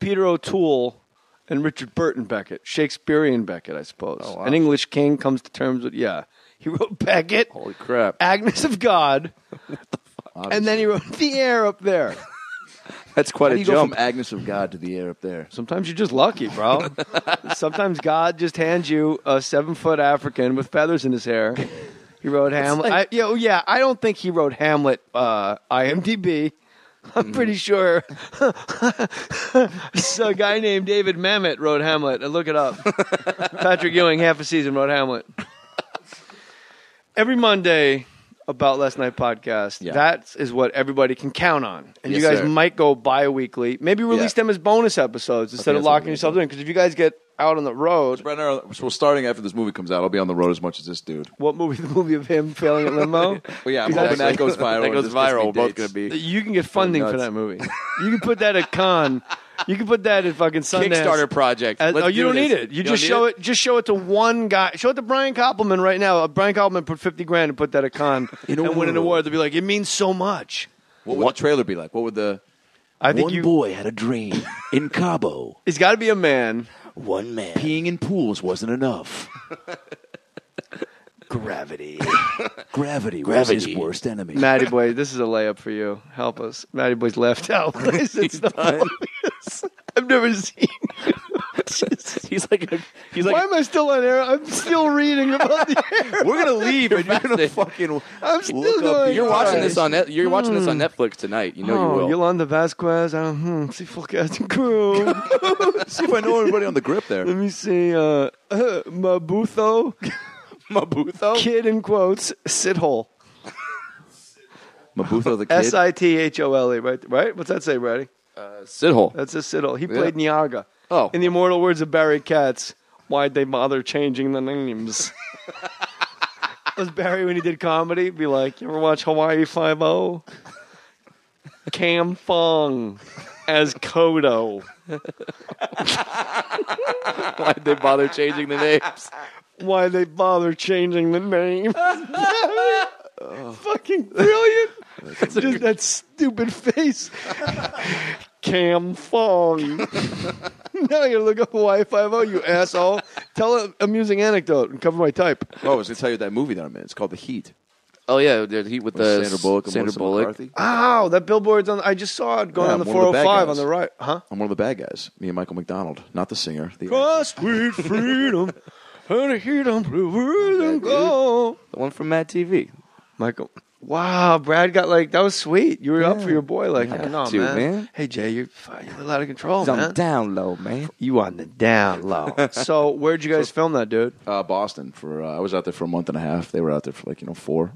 Peter O'Toole and Richard Burton Beckett. Shakespearean Beckett, I suppose. Oh, wow. An English king comes to terms with, yeah. He wrote Beckett, Holy crap. Agnes of God, and then he wrote The Air Up There. That's quite How a do you go jump. from Agnes of God to the air up there? Sometimes you're just lucky, bro. Sometimes God just hands you a 7-foot African with feathers in his hair. He wrote Hamlet. I don't think he wrote Hamlet IMDb. I'm pretty sure a guy named David Mamet wrote Hamlet. Look it up. Patrick Ewing, half a season, wrote Hamlet. Every Monday, About Last Night podcast, that is what everybody can count on. And Yes, you guys sir. might go bi-weekly. Maybe release them as bonus episodes instead of that's locking what yourselves in. Because if you guys get out on the road, So starting after this movie comes out, I'll be on the road as much as this dude. what movie? The movie of him failing at limo? Well, yeah, I'm hoping that goes viral. That goes This gets me viral. We're both dates. going to be. You can get funding for nuts. that movie. You can put that at Con. You can put that at fucking Sundance. Kickstarter project. Oh, Let's you do don't this. need it. You don't just need show it. Just show it to one guy. Show it to Brian Koppelman right now. Brian Koppelman put $50,000 and put that at Con and win an award. They'll be like, it means so much. What would the trailer be like? What would the... I think boy had a dream in Cabo. It's got to be a man. One man. Peeing in pools wasn't enough. Gravity. Gravity was his worst enemy. Matty Boy, this is a layup for you. Help us. Matty Boy's left out. It's not obvious. I've never seen He's like, Why am I still on air? I'm still reading about the air. We're gonna leave, and you're gonna fucking. I'm still look up going. the- you're watching this on you're watching this on Netflix tonight. You know you will. Yolanda Vasquez. See full cast and crew. See if I know everybody on the grip there. Let me see. Mabutho. Mabutho. Kid in quotes. Sithole. Mabutho the kid. Sithole. Right? What's that say, Brady? Sithole. That's a Sithole. He played Nyaga. Oh. In the immortal words of Barry Katz, why'd they bother changing the names? Was Barry, when he did comedy, be like, you ever watch Hawaii Five-0? Cam Fong as Kodo. Why'd they bother changing the names? Why'd they bother changing the name? Fucking brilliant. Just that stupid face. Cam Fong. Now you gotta look up Hawaii Five-0, you asshole. Tell an amusing anecdote and cover my type. Oh, I was gonna tell you that movie that I'm in. It's called The Heat. Oh yeah, the Heat with the Sandra Bullock and Sandra Melissa Bullock. McCarthy. Ow, that billboard's on. I just saw it going on the I'm one of the bad 405 guys. on the right. Huh? I'm one of the bad guys. Me and Michael McDonald, not the singer. The Cross sweet freedom. And a heat on blue and go. The one from Mad TV. Michael. Wow, Brad got like, that was sweet. You were up for your boy like that. No, too, man. man. Hey, Jay, you're a little out of control, He's on man. the down low, man. You on the down low. So, where'd you guys film that, dude? Boston. I was out there for a month and a half. They were out there for 4.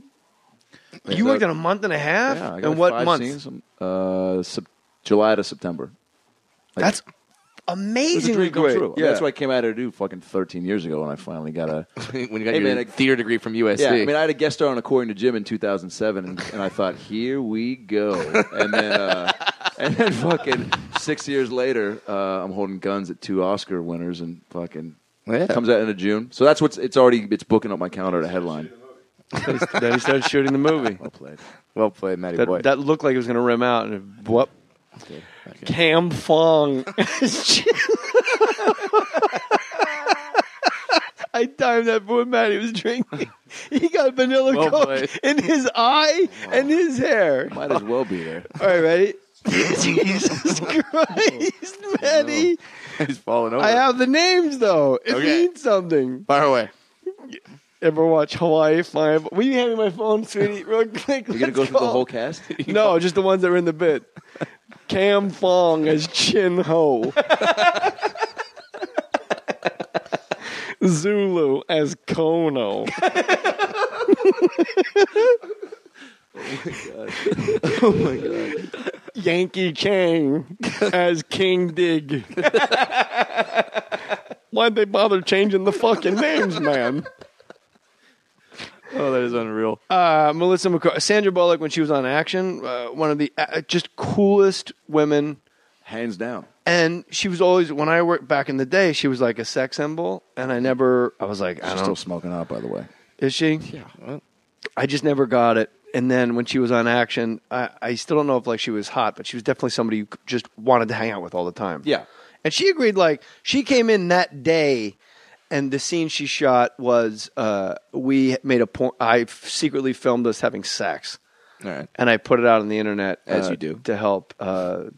You worked in a month and a half? Yeah, I got And what 5 month? scenes. July to September. That's It was a amazingly dream come great. true. Yeah. That's what I came out here to do fucking 13 years ago when I finally got a... When you got Hey, your man, theater degree from USC. Yeah, I mean, I had a guest star on According to Jim in 2007, and I thought, here we go. And then fucking 6 years later, I'm holding guns at 2 Oscar winners, and fucking comes out into June. So that's it's booking up my calendar to headline. Then he started shooting the movie. Well played. Well played, Matty boy. That looked like it was going to rim out. And whoop. Cam Fong. I timed that for what Matty was drinking. He got vanilla Well Coke played. in his eye and his hair. Might as well be there. All right, ready? Jesus Christ, Matty. He's falling over. I have the names, though. It Okay. means something. Fire away. Ever watch Hawaii Five? Will you hand me my phone, sweetie, real quick? You're going to go through the whole cast? No, just the ones that were in the bit. Cam Fong as Chin Ho. Zulu as Kono. Oh, my God. Yankee Chang as King Dig. Why'd they bother changing the fucking names, man? Oh, that is unreal. Melissa McCarthy. Sandra Bullock, when she was on Action, one of the just coolest women. Hands down. And she was always, when I worked back in the day, she was like a sex symbol. And I was like, I She's don't still smoking out, by the way. Is she? Yeah. Well, I just never got it. And then when she was on Action, I still don't know if she was hot, but she was definitely somebody you just wanted to hang out with all the time. Yeah. And she agreed, she came in that day, and the scene she shot was we made a point. I secretly filmed us having sex. all right. And I put it out on the internet As you do. to help the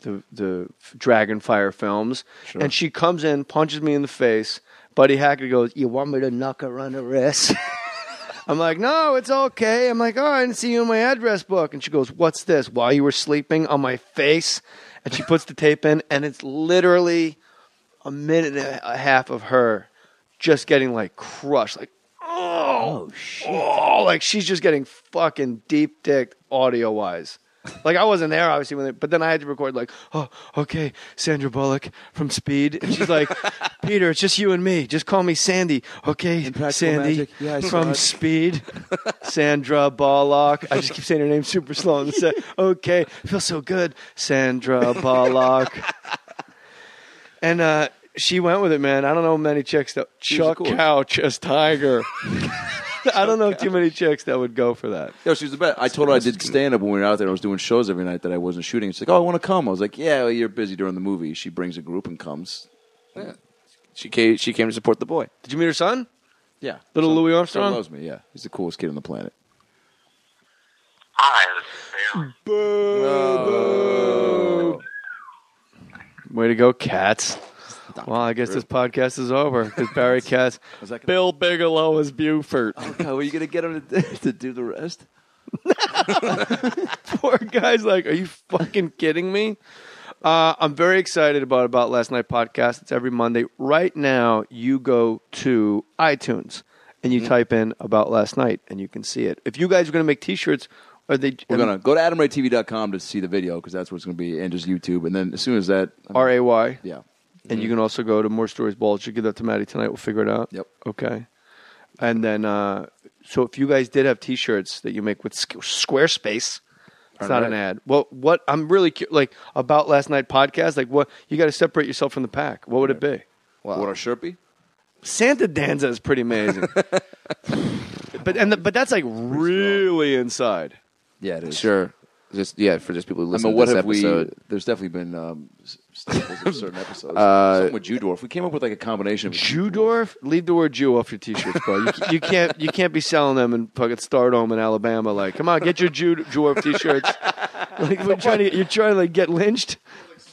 Dragonfire films. Sure. And she comes in, punches me in the face. Buddy Hackett goes, "You want me to knock her on the wrist?" I'm like, "No, it's okay." I'm like, "Oh, I didn't see you in my address book." And she goes, "What's this? While you were sleeping on my face?" And she puts the tape in, and it's literally a minute and a half of her just getting crushed, oh shit, she's just getting fucking deep dicked audio wise. I wasn't there obviously but then I had to record "Oh, okay, Sandra Bullock from Speed," and she's like, "Peter, it's just you and me. Just call me Sandy, okay, Sandy Magic. Yeah, I saw from it." Speed." Sandra Bullock. I just keep saying her name super slow and say, "Okay, feels so good, Sandra Bullock." And she went with it, man. I don't know many chicks that Chuck Couch as Tiger. I don't know too many chicks that would go for that. Yo, she was the best. I told her I did stand-up when we were out there. I was doing shows every night that I wasn't shooting. She's like, "Oh, I want to come." I was like, "Yeah, well, you're busy during the movie." She brings a group and comes. Yeah. She came to support the boy. Did you meet her son? Yeah. Little Louis Son Armstrong? loves me, yeah. He's the coolest kid on the planet. Hi, this is Bailey. Boo. Way to go, cats. Well, I guess this podcast is over because Barry Katz, Bill Bigelow is Buford. Okay, well, you gonna get him to do the rest? Poor guy's like, are you fucking kidding me? I'm very excited about Last Night podcast. It's every Monday. Right now, you go to iTunes and you type in About Last Night and you can see it. If you guys are going to make T-shirts, are they? We're gonna go to AdamRayTV.com to see the video because that's what's gonna be, and just YouTube. And then as soon as that, RAY. Yeah. And you can also go to More Stories Ball. Should give that to Maddie tonight. We'll figure it out. Yep. Okay. And then, so if you guys did have T-shirts that you make with Squarespace, it's not an ad. Well, what I'm really like About Last Night podcast, like what you got to separate yourself from the pack. What would it be? What our shirt be? Santa Danza is pretty amazing, but that's like really inside. Yeah, it is. Sure. Just for just people who listen what to this have episode. There's definitely been staples of certain episodes. Something with Judorf. We came up with like a combination of Judorf. Leave the word Jew off your T-shirts, bro. You can't be selling them in fucking Stardome in Alabama. Like, come on, get your Judorf T-shirts. Like, you're trying to like get lynched.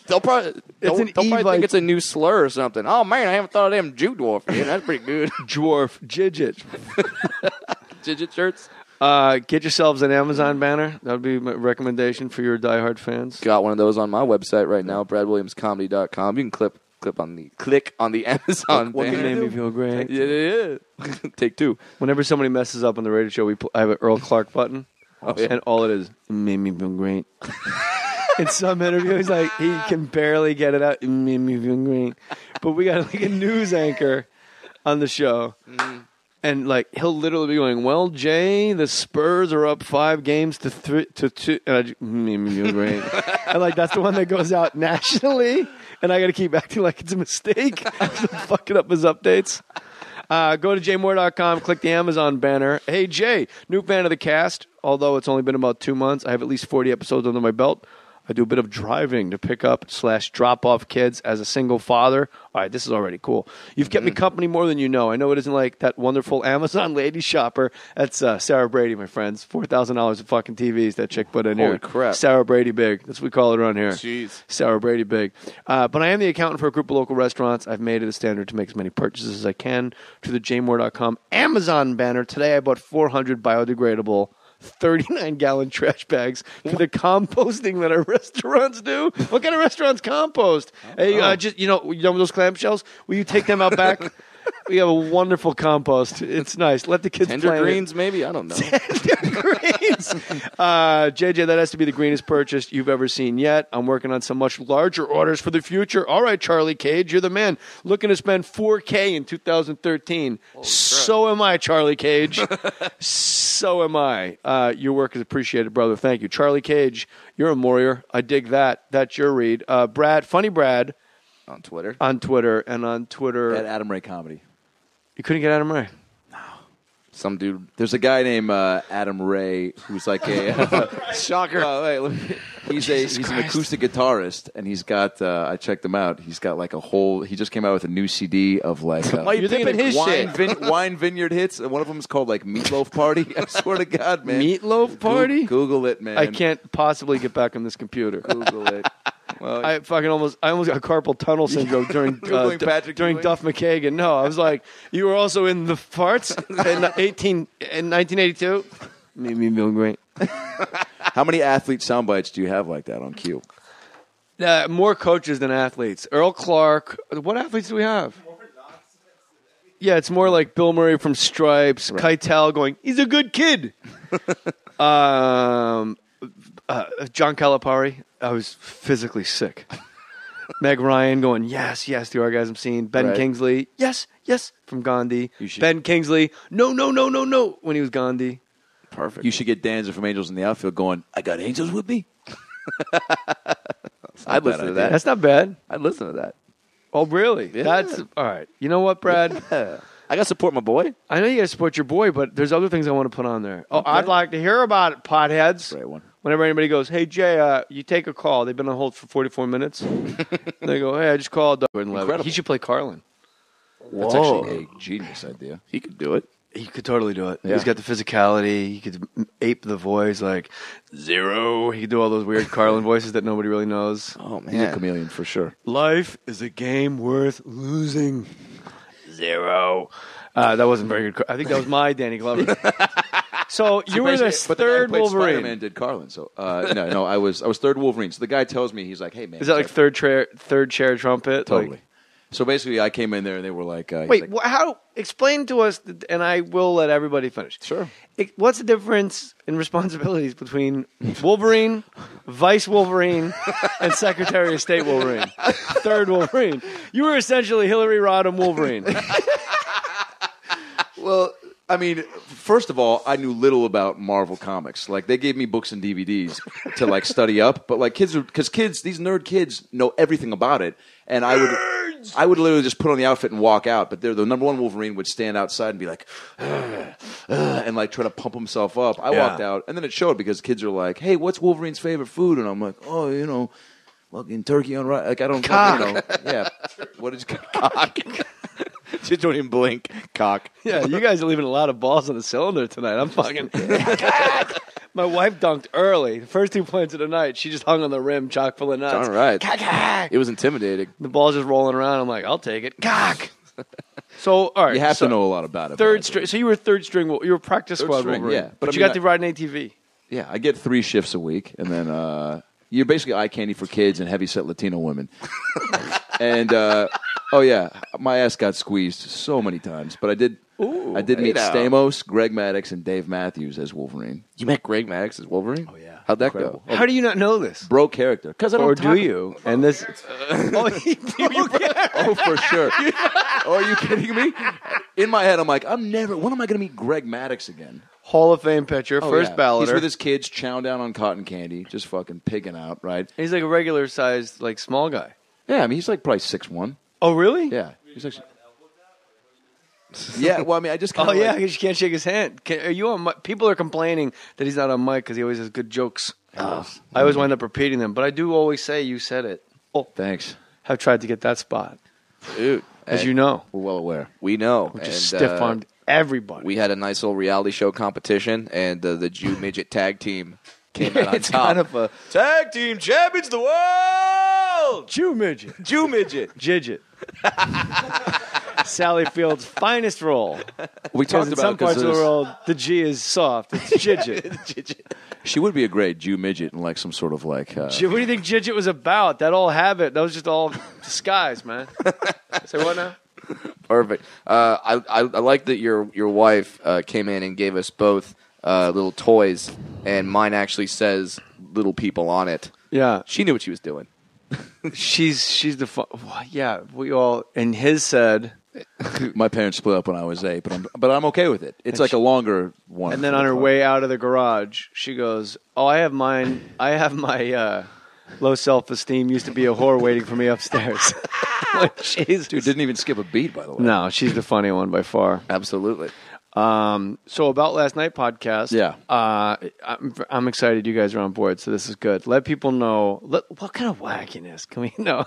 They'll probably think it's a new slur or something. Oh man, I haven't thought of them Jew dwarf. Yeah, that's pretty good. Dwarf Jidget. Jidget shirts. Get yourselves an Amazon banner. That would be my recommendation for your diehard fans. Got one of those on my website right now, bradwilliamscomedy.com. You can click on the Amazon What banner. made me feel great. Yeah. Take two. Whenever somebody messes up on the radio show, I have an Earl Clark button, yeah. and all it is, it made me feel great. In some interview, he's like, he can barely get it out. It made me feel great. But we got like a news anchor on the show. And like he'll literally be going, "Well, Jay, the Spurs are up 5 games to 2." And made me feel great. And like that's the one that goes out nationally, and I got to keep acting like it's a mistake, fucking up his updates. Go to jmohr.com, click the Amazon banner. Hey Jay, new fan of the cast. Although it's only been about 2 months, I have at least 40 episodes under my belt. I do a bit of driving to pick up / drop off kids as a single father. All right, this is already cool. You've kept me company more than you know. I know it isn't like that wonderful Amazon lady shopper. That's Sarah Brady, my friends. $4,000 of fucking TVs that chick put in here. Holy crap. Sarah Brady big. That's what we call it around here. Jeez. Sarah Brady big. But I am the accountant for a group of local restaurants. I've made it a standard to make as many purchases as I can to the jmohr.com Amazon banner. Today I bought 400 biodegradable 39-gallon trash bags for the composting that our restaurants do. What kind of restaurants compost? Hey, just you know those clamshells? Will you take them out back? We have a wonderful compost. It's nice. Let the kids Tender play greens, maybe? I don't know. Tender greens. JJ, that has to be the greenest purchase you've ever seen yet. I'm working on some much larger orders for the future. All right, Charlie Cage, you're the man. Looking to spend $4K in 2013. So am I, Charlie Cage. So am I. Your work is appreciated, brother. Thank you. Charlie Cage, you're a warrior. I dig that. That's your read. Brad, Funny Brad. On Twitter. And on Twitter. At Adam Ray Comedy. You couldn't get Adam Ray? Some dude. There's a guy named Adam Ray who's like a shocker. He's an acoustic guitarist, and he's got. I checked him out. He's got like a whole. He just came out with a new CD of like. You're thinking his shit. Wine Vineyard hits, and one of them is called like Meatloaf Party. I swear to God, man. Meatloaf Party. Google it, man. I can't possibly get back on this computer. Google it. Well, I almost got carpal tunnel syndrome during Duff McKagan. No, I was like, you were also in the farts in 1982. Made me feel great. How many athlete sound bites do you have like that on cue? More coaches than athletes. Earl Clark. What athletes do we have? Yeah, it's more like Bill Murray from Stripes. Right. Keitel going, he's a good kid. John Calipari. I was physically sick. Meg Ryan going, yes, the orgasm scene. Ben Kingsley, yes, from Gandhi. Ben Kingsley, no, when he was Gandhi. Perfect. You should get Danzer from Angels in the Outfield going, I got angels with me. I'd listen to that. That's not bad. I'd listen to that. Oh, really? Yeah. That's all right. You know what, Brad? Yeah. I got to support my boy. I know you got to support your boy, but there's other things I want to put on there. Oh, I'd like to hear about it, potheads. Great one. Whenever anybody goes, hey, Jay, you take a call. They've been on hold for 44 minutes. They go, hey, I just called Doug. He should play Carlin. That's actually a genius idea. He could do it. He could totally do it. Yeah. He's got the physicality. He could ape the voice like Zero. He could do all those weird Carlin voices that nobody really knows. Oh man, He's a chameleon for sure. Life is a game worth losing. Zero. That wasn't very good. I think that was my Danny Glover. So you were the third Wolverine. Spider-Man did Carlin. So no, I was third Wolverine. So the guy tells me, he's like, "Hey man, Is that like third chair trumpet? Totally." Like, So basically, I came in there and they were like, he's wait, like, how? Explain to us, and I will let everybody finish. Sure. What's the difference in responsibilities between Wolverine, Vice Wolverine, and Secretary of State Wolverine? Third Wolverine. You were essentially Hillary Rodham Wolverine. Well, I mean, first of all, I knew little about Marvel comics. Like, they gave me books and DVDs to like study up, but like these nerd kids know everything about it, and I would literally just put on the outfit and walk out. But the number one Wolverine would stand outside and be like, and like try to pump himself up. I walked out, and then it showed because kids are like, "Hey, what's Wolverine's favorite food?" And I'm like, "Oh, you know, fucking turkey on rice." Like, I don't know. Yeah, what is cock? just don't even blink. Cock. Yeah, you guys are leaving a lot of balls on the cylinder tonight. I'm fucking. My wife dunked early. The first 2 points of the night, she just hung on the rim, chock full of nuts. All right. It was intimidating. The ball's just rolling around. I'm like, I'll take it. Cock. So, all right. You have to know a lot about it. Third string. So you were third string. You were practice Third squad string, Wolverine. yeah. But I you mean, got to ride an ATV. Yeah, I get 3 shifts a week, and then you're basically eye candy for kids and heavy-set Latino women. And oh yeah, my ass got squeezed so many times, but I did meet Stamos, Greg Maddox, and Dave Matthews as Wolverine. You met Greg Maddox as Wolverine? Oh yeah, how'd that incredible. go? How do you not know this? Bro character, because I don't. Or talk do you? And this. Oh, for sure. Oh, are you kidding me? In my head, I'm like, when am I going to meet Greg Maddox again? Hall of Fame pitcher, first balloter. He's with his kids, chowing down on cotton candy, just fucking pigging out, right? He's like a regular sized, like small guy. Yeah, I mean, he's like probably 6'1". Oh, really? Yeah, he's actually. Yeah, well, I mean, I just kind Oh, of. yeah, because you can't shake his hand. Are you on mic? People are complaining that he's not on mic because he always has good jokes. I always wind up repeating them, but I do always say you said it. Oh, thanks. Have tried to get that spot, Dude. as you know. We're well aware. We know. We just stiff-armed everybody. We had a nice little reality show competition, and the Jew Midget tag team came out on It's top. kind of a Tag team champions of the world! Jew midget. Jew Midget. Jidget. Sally Field's finest role. We talked In about some parts of the this- world, the G is soft. It's Jidget. She would be a great Jew midget in like some sort of like. What do you think Jidget was about? That all habit. That was just all disguise, man. Say what now? Perfect. I like that your wife came in and gave us both little toys, and mine actually says "little people" on it. Yeah, she knew what she was doing. she's the yeah. We all and his said. My parents split up when I was 8, but I'm okay with it. It's like a longer one. And then on her way out of the garage, she goes, "Oh, I have mine. I have my low self-esteem. Used to be a whore waiting for me upstairs." Like, Dude, didn't even skip a beat, by the way. No, she's the funny one by far. Absolutely. So about last night podcast. Yeah. I'm excited you guys are on board. So this is good. Let people know what kind of wackiness can we know.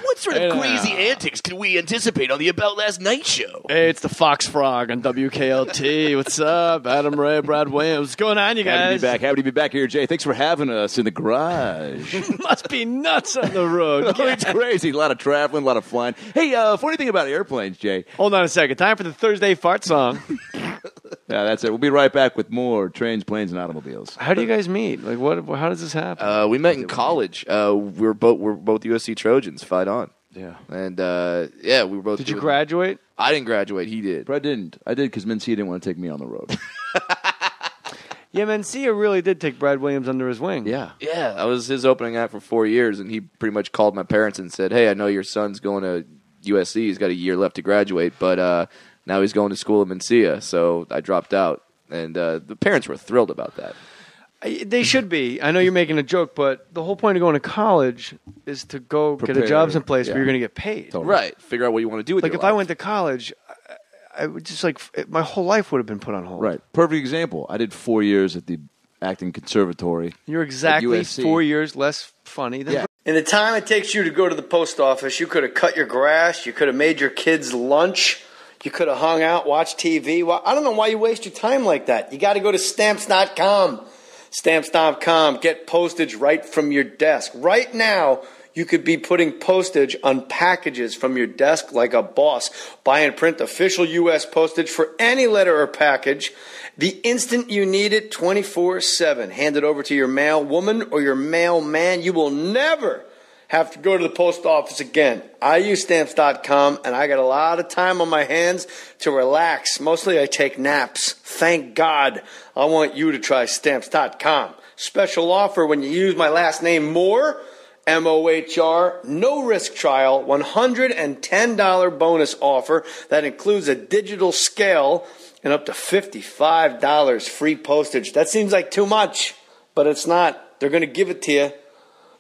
What sort of crazy antics can we anticipate on the About Last Night show? Hey, it's the Fox Frog on WKLT. What's up? Adam Ray, Brad Williams. What's going on, you guys? Happy to be back here, Jay. Thanks for having us in the garage. Must be nuts on the road. Oh, it's crazy. A lot of traveling, a lot of flying. Hey, funny thing about airplanes, Jay. Hold on a second. Time for the Thursday fart song. Yeah, that's it. We'll be right back with more trains, planes, and automobiles. How do you guys meet? Like, what? How does this happen? We met in college. We're both USC Trojans. Fight on. Yeah. And yeah, we were both. Did you graduate? I didn't graduate. He did. But I didn't. I did because Mencia didn't want to take me on the road. Yeah, Mencia really did take Brad Williams under his wing. Yeah. Yeah, I was his opening act for 4 years, and he pretty much called my parents and said, "Hey, I know your son's going to USC. He's got a year left to graduate, but now he's going to school at Mencia." So I dropped out, and the parents were thrilled about that. They should be. I know you're making a joke, but the whole point of going to college is to go get a Prepare. job someplace Yeah. where you're going to get paid. Totally. Right. Figure out what you want to do with Like your if life. I went to college, I would just my whole life would have been put on hold. Right. Perfect example. I did 4 years at the acting conservatory. You're exactly at USC. 4 years less funny than. Yeah. In the time it takes you to go to the post office, you could have cut your grass, you could have made your kids lunch, You could have hung out, watched TV. Well, I don't know why you waste your time like that. You got to go to Stamps.com. Stamps.com. Get postage right from your desk. Right now, you could be putting postage on packages from your desk like a boss. Buy and print official U.S. postage for any letter or package the instant you need it, 24/7. Hand it over to your mail woman or your mailman. You will never have to go to the post office again. I use Stamps.com, and I got a lot of time on my hands to relax. Mostly I take naps. Thank God. I want you to try Stamps.com. Special offer when you use my last name, Mohr, M-O-H-R, no risk trial, $110 bonus offer that includes a digital scale and up to $55 free postage. That seems like too much, but it's not. They're going to give it to you.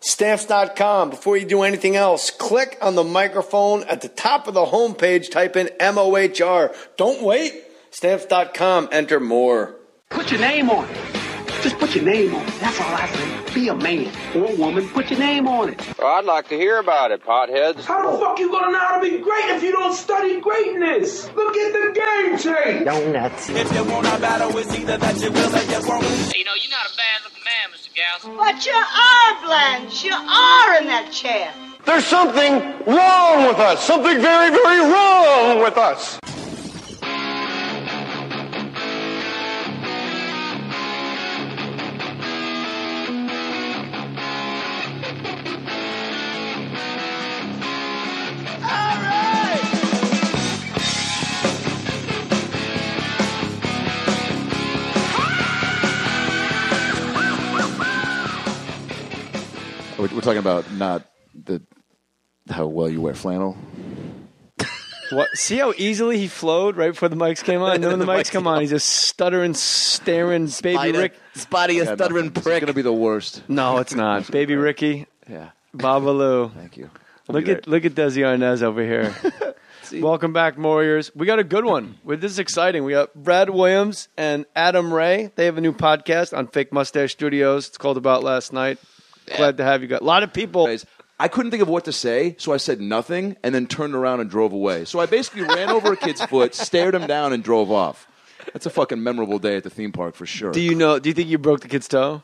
Stamps.com. Before you do anything else, click on the microphone at the top of the homepage. Type in M-O-H-R. Don't wait. Stamps.com. Enter more. Put your name on it. Just put your name on it. That's all I say. Be a man or a woman. Put your name on it. Well, I'd like to hear about it, potheads. How the fuck you gonna know how to be great if you don't study greatness? Look at the game tape. Donuts. You know, you're not a bad looking man, Mr. Gals. But you are, Blanche. You are in that chair. There's something wrong with us. Something very, very wrong with us. We're talking about not how well you wear flannel. What? See how easily he flowed right before the mics came on? And then when the mics come on, he's just stuttering, staring, baby Rick. Spotty, a stuttering prick. It's going to be the worst. No, it's not. Baby Ricky. Yeah. Babalu. Thank you. Look at Desi Arnaz over here. Welcome back, Warriors. We got a good one. This is exciting. We got Brad Williams and Adam Ray. They have a new podcast on Fake Mustache Studios. It's called About Last Night. Glad to have you guys. A lot of people. I couldn't think of what to say, so I said nothing and then turned around and drove away. So I basically ran over a kid's foot, stared him down, and drove off. That's a fucking memorable day at the theme park for sure. Do you think you broke the kid's toe?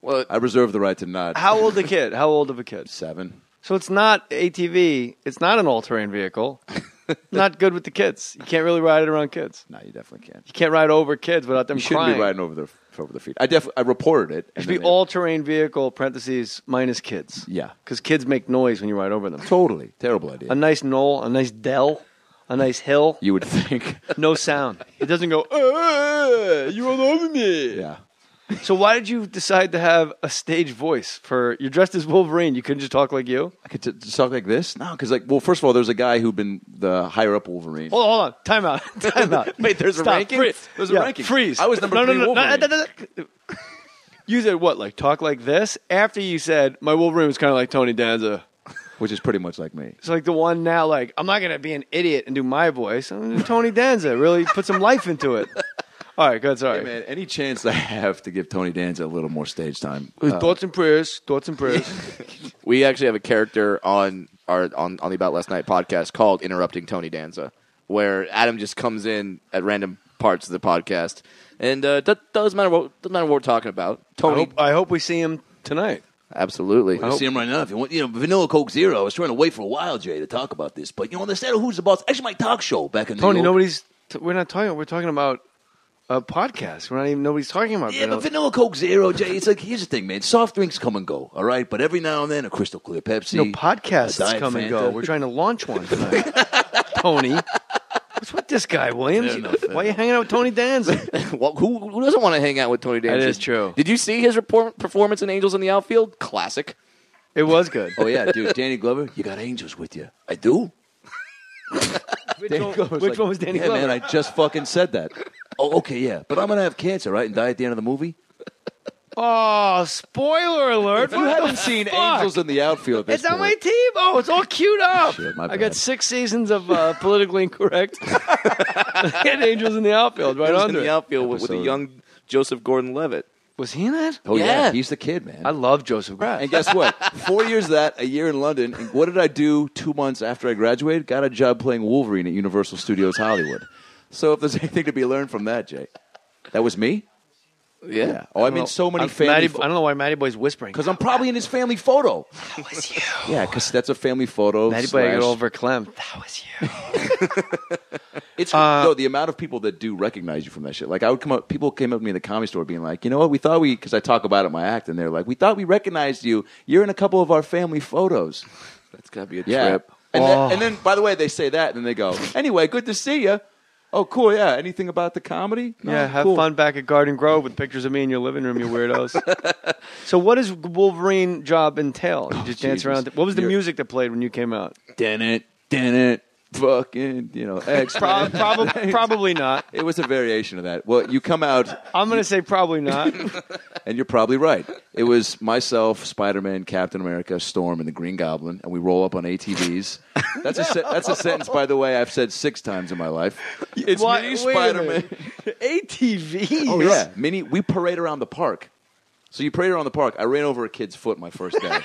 Well, I reserve the right to not. How old a kid? How old of a kid? 7. So it's not ATV. It's not an all-terrain vehicle. Not good with the kids. You can't really ride it around kids. No, you definitely can't. You can't ride over kids without them You shouldn't crying. be riding over the feet. I reported it. It should be all-terrain vehicle, parentheses, minus kids. Yeah. Because kids make noise when you ride over them. Totally. Terrible idea. A nice knoll, a nice dell, a nice hill. You would think. No sound. It doesn't go, you rolled over me. Yeah. So why did you decide to have a stage voice for? You're dressed as Wolverine. You couldn't just talk like you. I could just talk like this. No, because first of all, there's a guy who'd been the higher up Wolverine. Hold on. Time out. Wait, there's a ranking. There's a ranking. Freeze. I was number 3 Wolverine. You said what? Like talk like this? After you said my Wolverine was kind of like Tony Danza, which is pretty much like me. It's like the one now. Like I'm not gonna be an idiot and do my voice. I'm gonna do Tony Danza. Really put some life into it. All right, good. Sorry, hey, man. Any chance I have to give Tony Danza a little more stage time? Thoughts and prayers. We actually have a character on the About Last Night podcast called Interrupting Tony Danza, where Adam just comes in at random parts of the podcast, and doesn't matter what we're talking about. Tony, I hope we see him tonight. Absolutely. I see him right now. If you want, Vanilla Coke Zero. I was trying to wait for a while, Jay, to talk about this, but instead of Who's the Boss, actually my talk show back in Tony. New York. We're not talking. We're talking about a podcast. Nobody's talking about. Yeah, but Vanilla Coke Zero, Jay. It's like here's the thing, man. Soft drinks come and go, all right. But every now and then, a crystal clear Pepsi. No, podcasts come and go. We're trying to launch one tonight. Tony, what's with this guy, Williams? Why are you hanging out with Tony Danza? Well, who doesn't want to hang out with Tony Danza? That is true. Did you see his performance in Angels in the Outfield? Classic. It was good. Oh yeah, dude. Danny Glover, you got angels with you. I do. Which one was Danny Glover? Yeah, man, I just fucking said that. Oh, okay, yeah. But I'm going to have cancer, right, and die at the end of the movie? Oh, spoiler alert. If you haven't seen Angels in the Outfield, it's on my team. Oh, it's all queued up. Shit, my I bad. got 6 seasons of politically incorrect. I had Angels in the Outfield right Angels under in the it. Outfield with a young Joseph Gordon-Levitt. Was he in that? Oh yeah, he's the kid, man. I love Joseph Grass. And guess what? 4 years of that, a year in London. And what did I do 2 months after I graduated? Got a job playing Wolverine at Universal Studios Hollywood. So if there's anything to be learned from that, Jay, that was me. Yeah. Oh, I'm in so many family. I don't know why Matty Boy's whispering. Because I'm probably in his family photo. That was you. Yeah, because that's a family photo. Matty Boy got overclamped. That was you. It's no, the amount of people that do recognize you from that shit. Like I would come up, people came up to me in the comedy store being like, you know what, we thought because I talk about it in my act, and they're like, we thought we recognized you. You're in a couple of our family photos. That's gotta be a trip. And then, by the way, they say that, and then they go, anyway, good to see you. Oh, cool, yeah. Anything about the comedy? No, Yeah, have cool. fun back at Garden Grove with pictures of me in your living room, you weirdos. So what does Wolverine job entail? You just dance around. What was the music that played when you came out? Dun it, fucking, X. Probably not. It was a variation of that. Well, you come out. I'm going to say probably not. And you're probably right. It was myself, Spider-Man, Captain America, Storm, and the Green Goblin, and we roll up on ATVs. That's a sentence, by the way, I've said 6 times in my life. It's me, Spider-Man. ATVs? Oh, yeah. We parade around the park. So you parade around the park. I ran over a kid's foot my first day.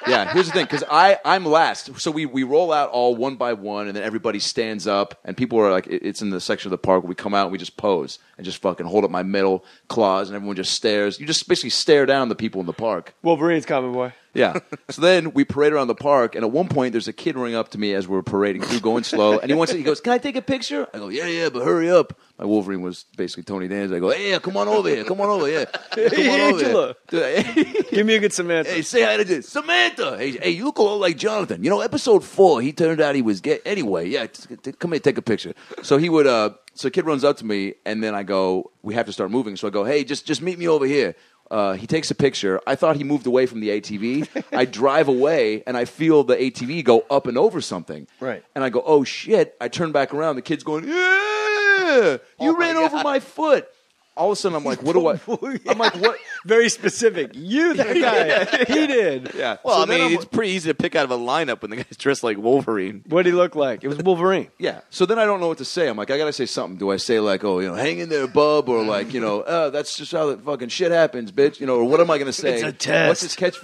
Yeah, here's the thing, because I'm last. So we roll out all one by one, and then everybody stands up, and people are like, it's in the section of the park where we come out and we just pose and just fucking hold up my middle claws, and everyone just stares. You just basically stare down the people in the park. Wolverine's coming, boy. Yeah. So then we parade around the park, and at one point there's a kid running up to me as we're parading through, going slow, and he goes, can I take a picture? I go, yeah, but hurry up. My Wolverine was basically Tony Danza. I go, hey, come on over here, yeah. Come on over Angela. here. Give me a good Samantha. Hey, say hi to this. Samantha. Hey, you look a lot like Jonathan. Episode 4, he turned out he was gay. Anyway, yeah, come here, take a picture. So he would, so a kid runs up to me, and then I go, we have to start moving. So I go, hey, just meet me over here. He takes a picture. I thought he moved away from the ATV. I drive away, and I feel the ATV go up and over something. Right. And I go, oh, shit. I turn back around. The kid's going, yeah, you ran over my foot. All of a sudden, I'm like, what do I? I'm like, what? Very specific. You, that guy. He did. Yeah. Well, So I mean, then it's pretty easy to pick out of a lineup when the guy's dressed like Wolverine. What did he look like? It was Wolverine. Yeah. So then I don't know what to say. I'm like, I got to say something. Do I say like, oh, hang in there, bub? Or like, that's just how the fucking shit happens, bitch? Or what am I going to say? It's a test. What's his catchphrase?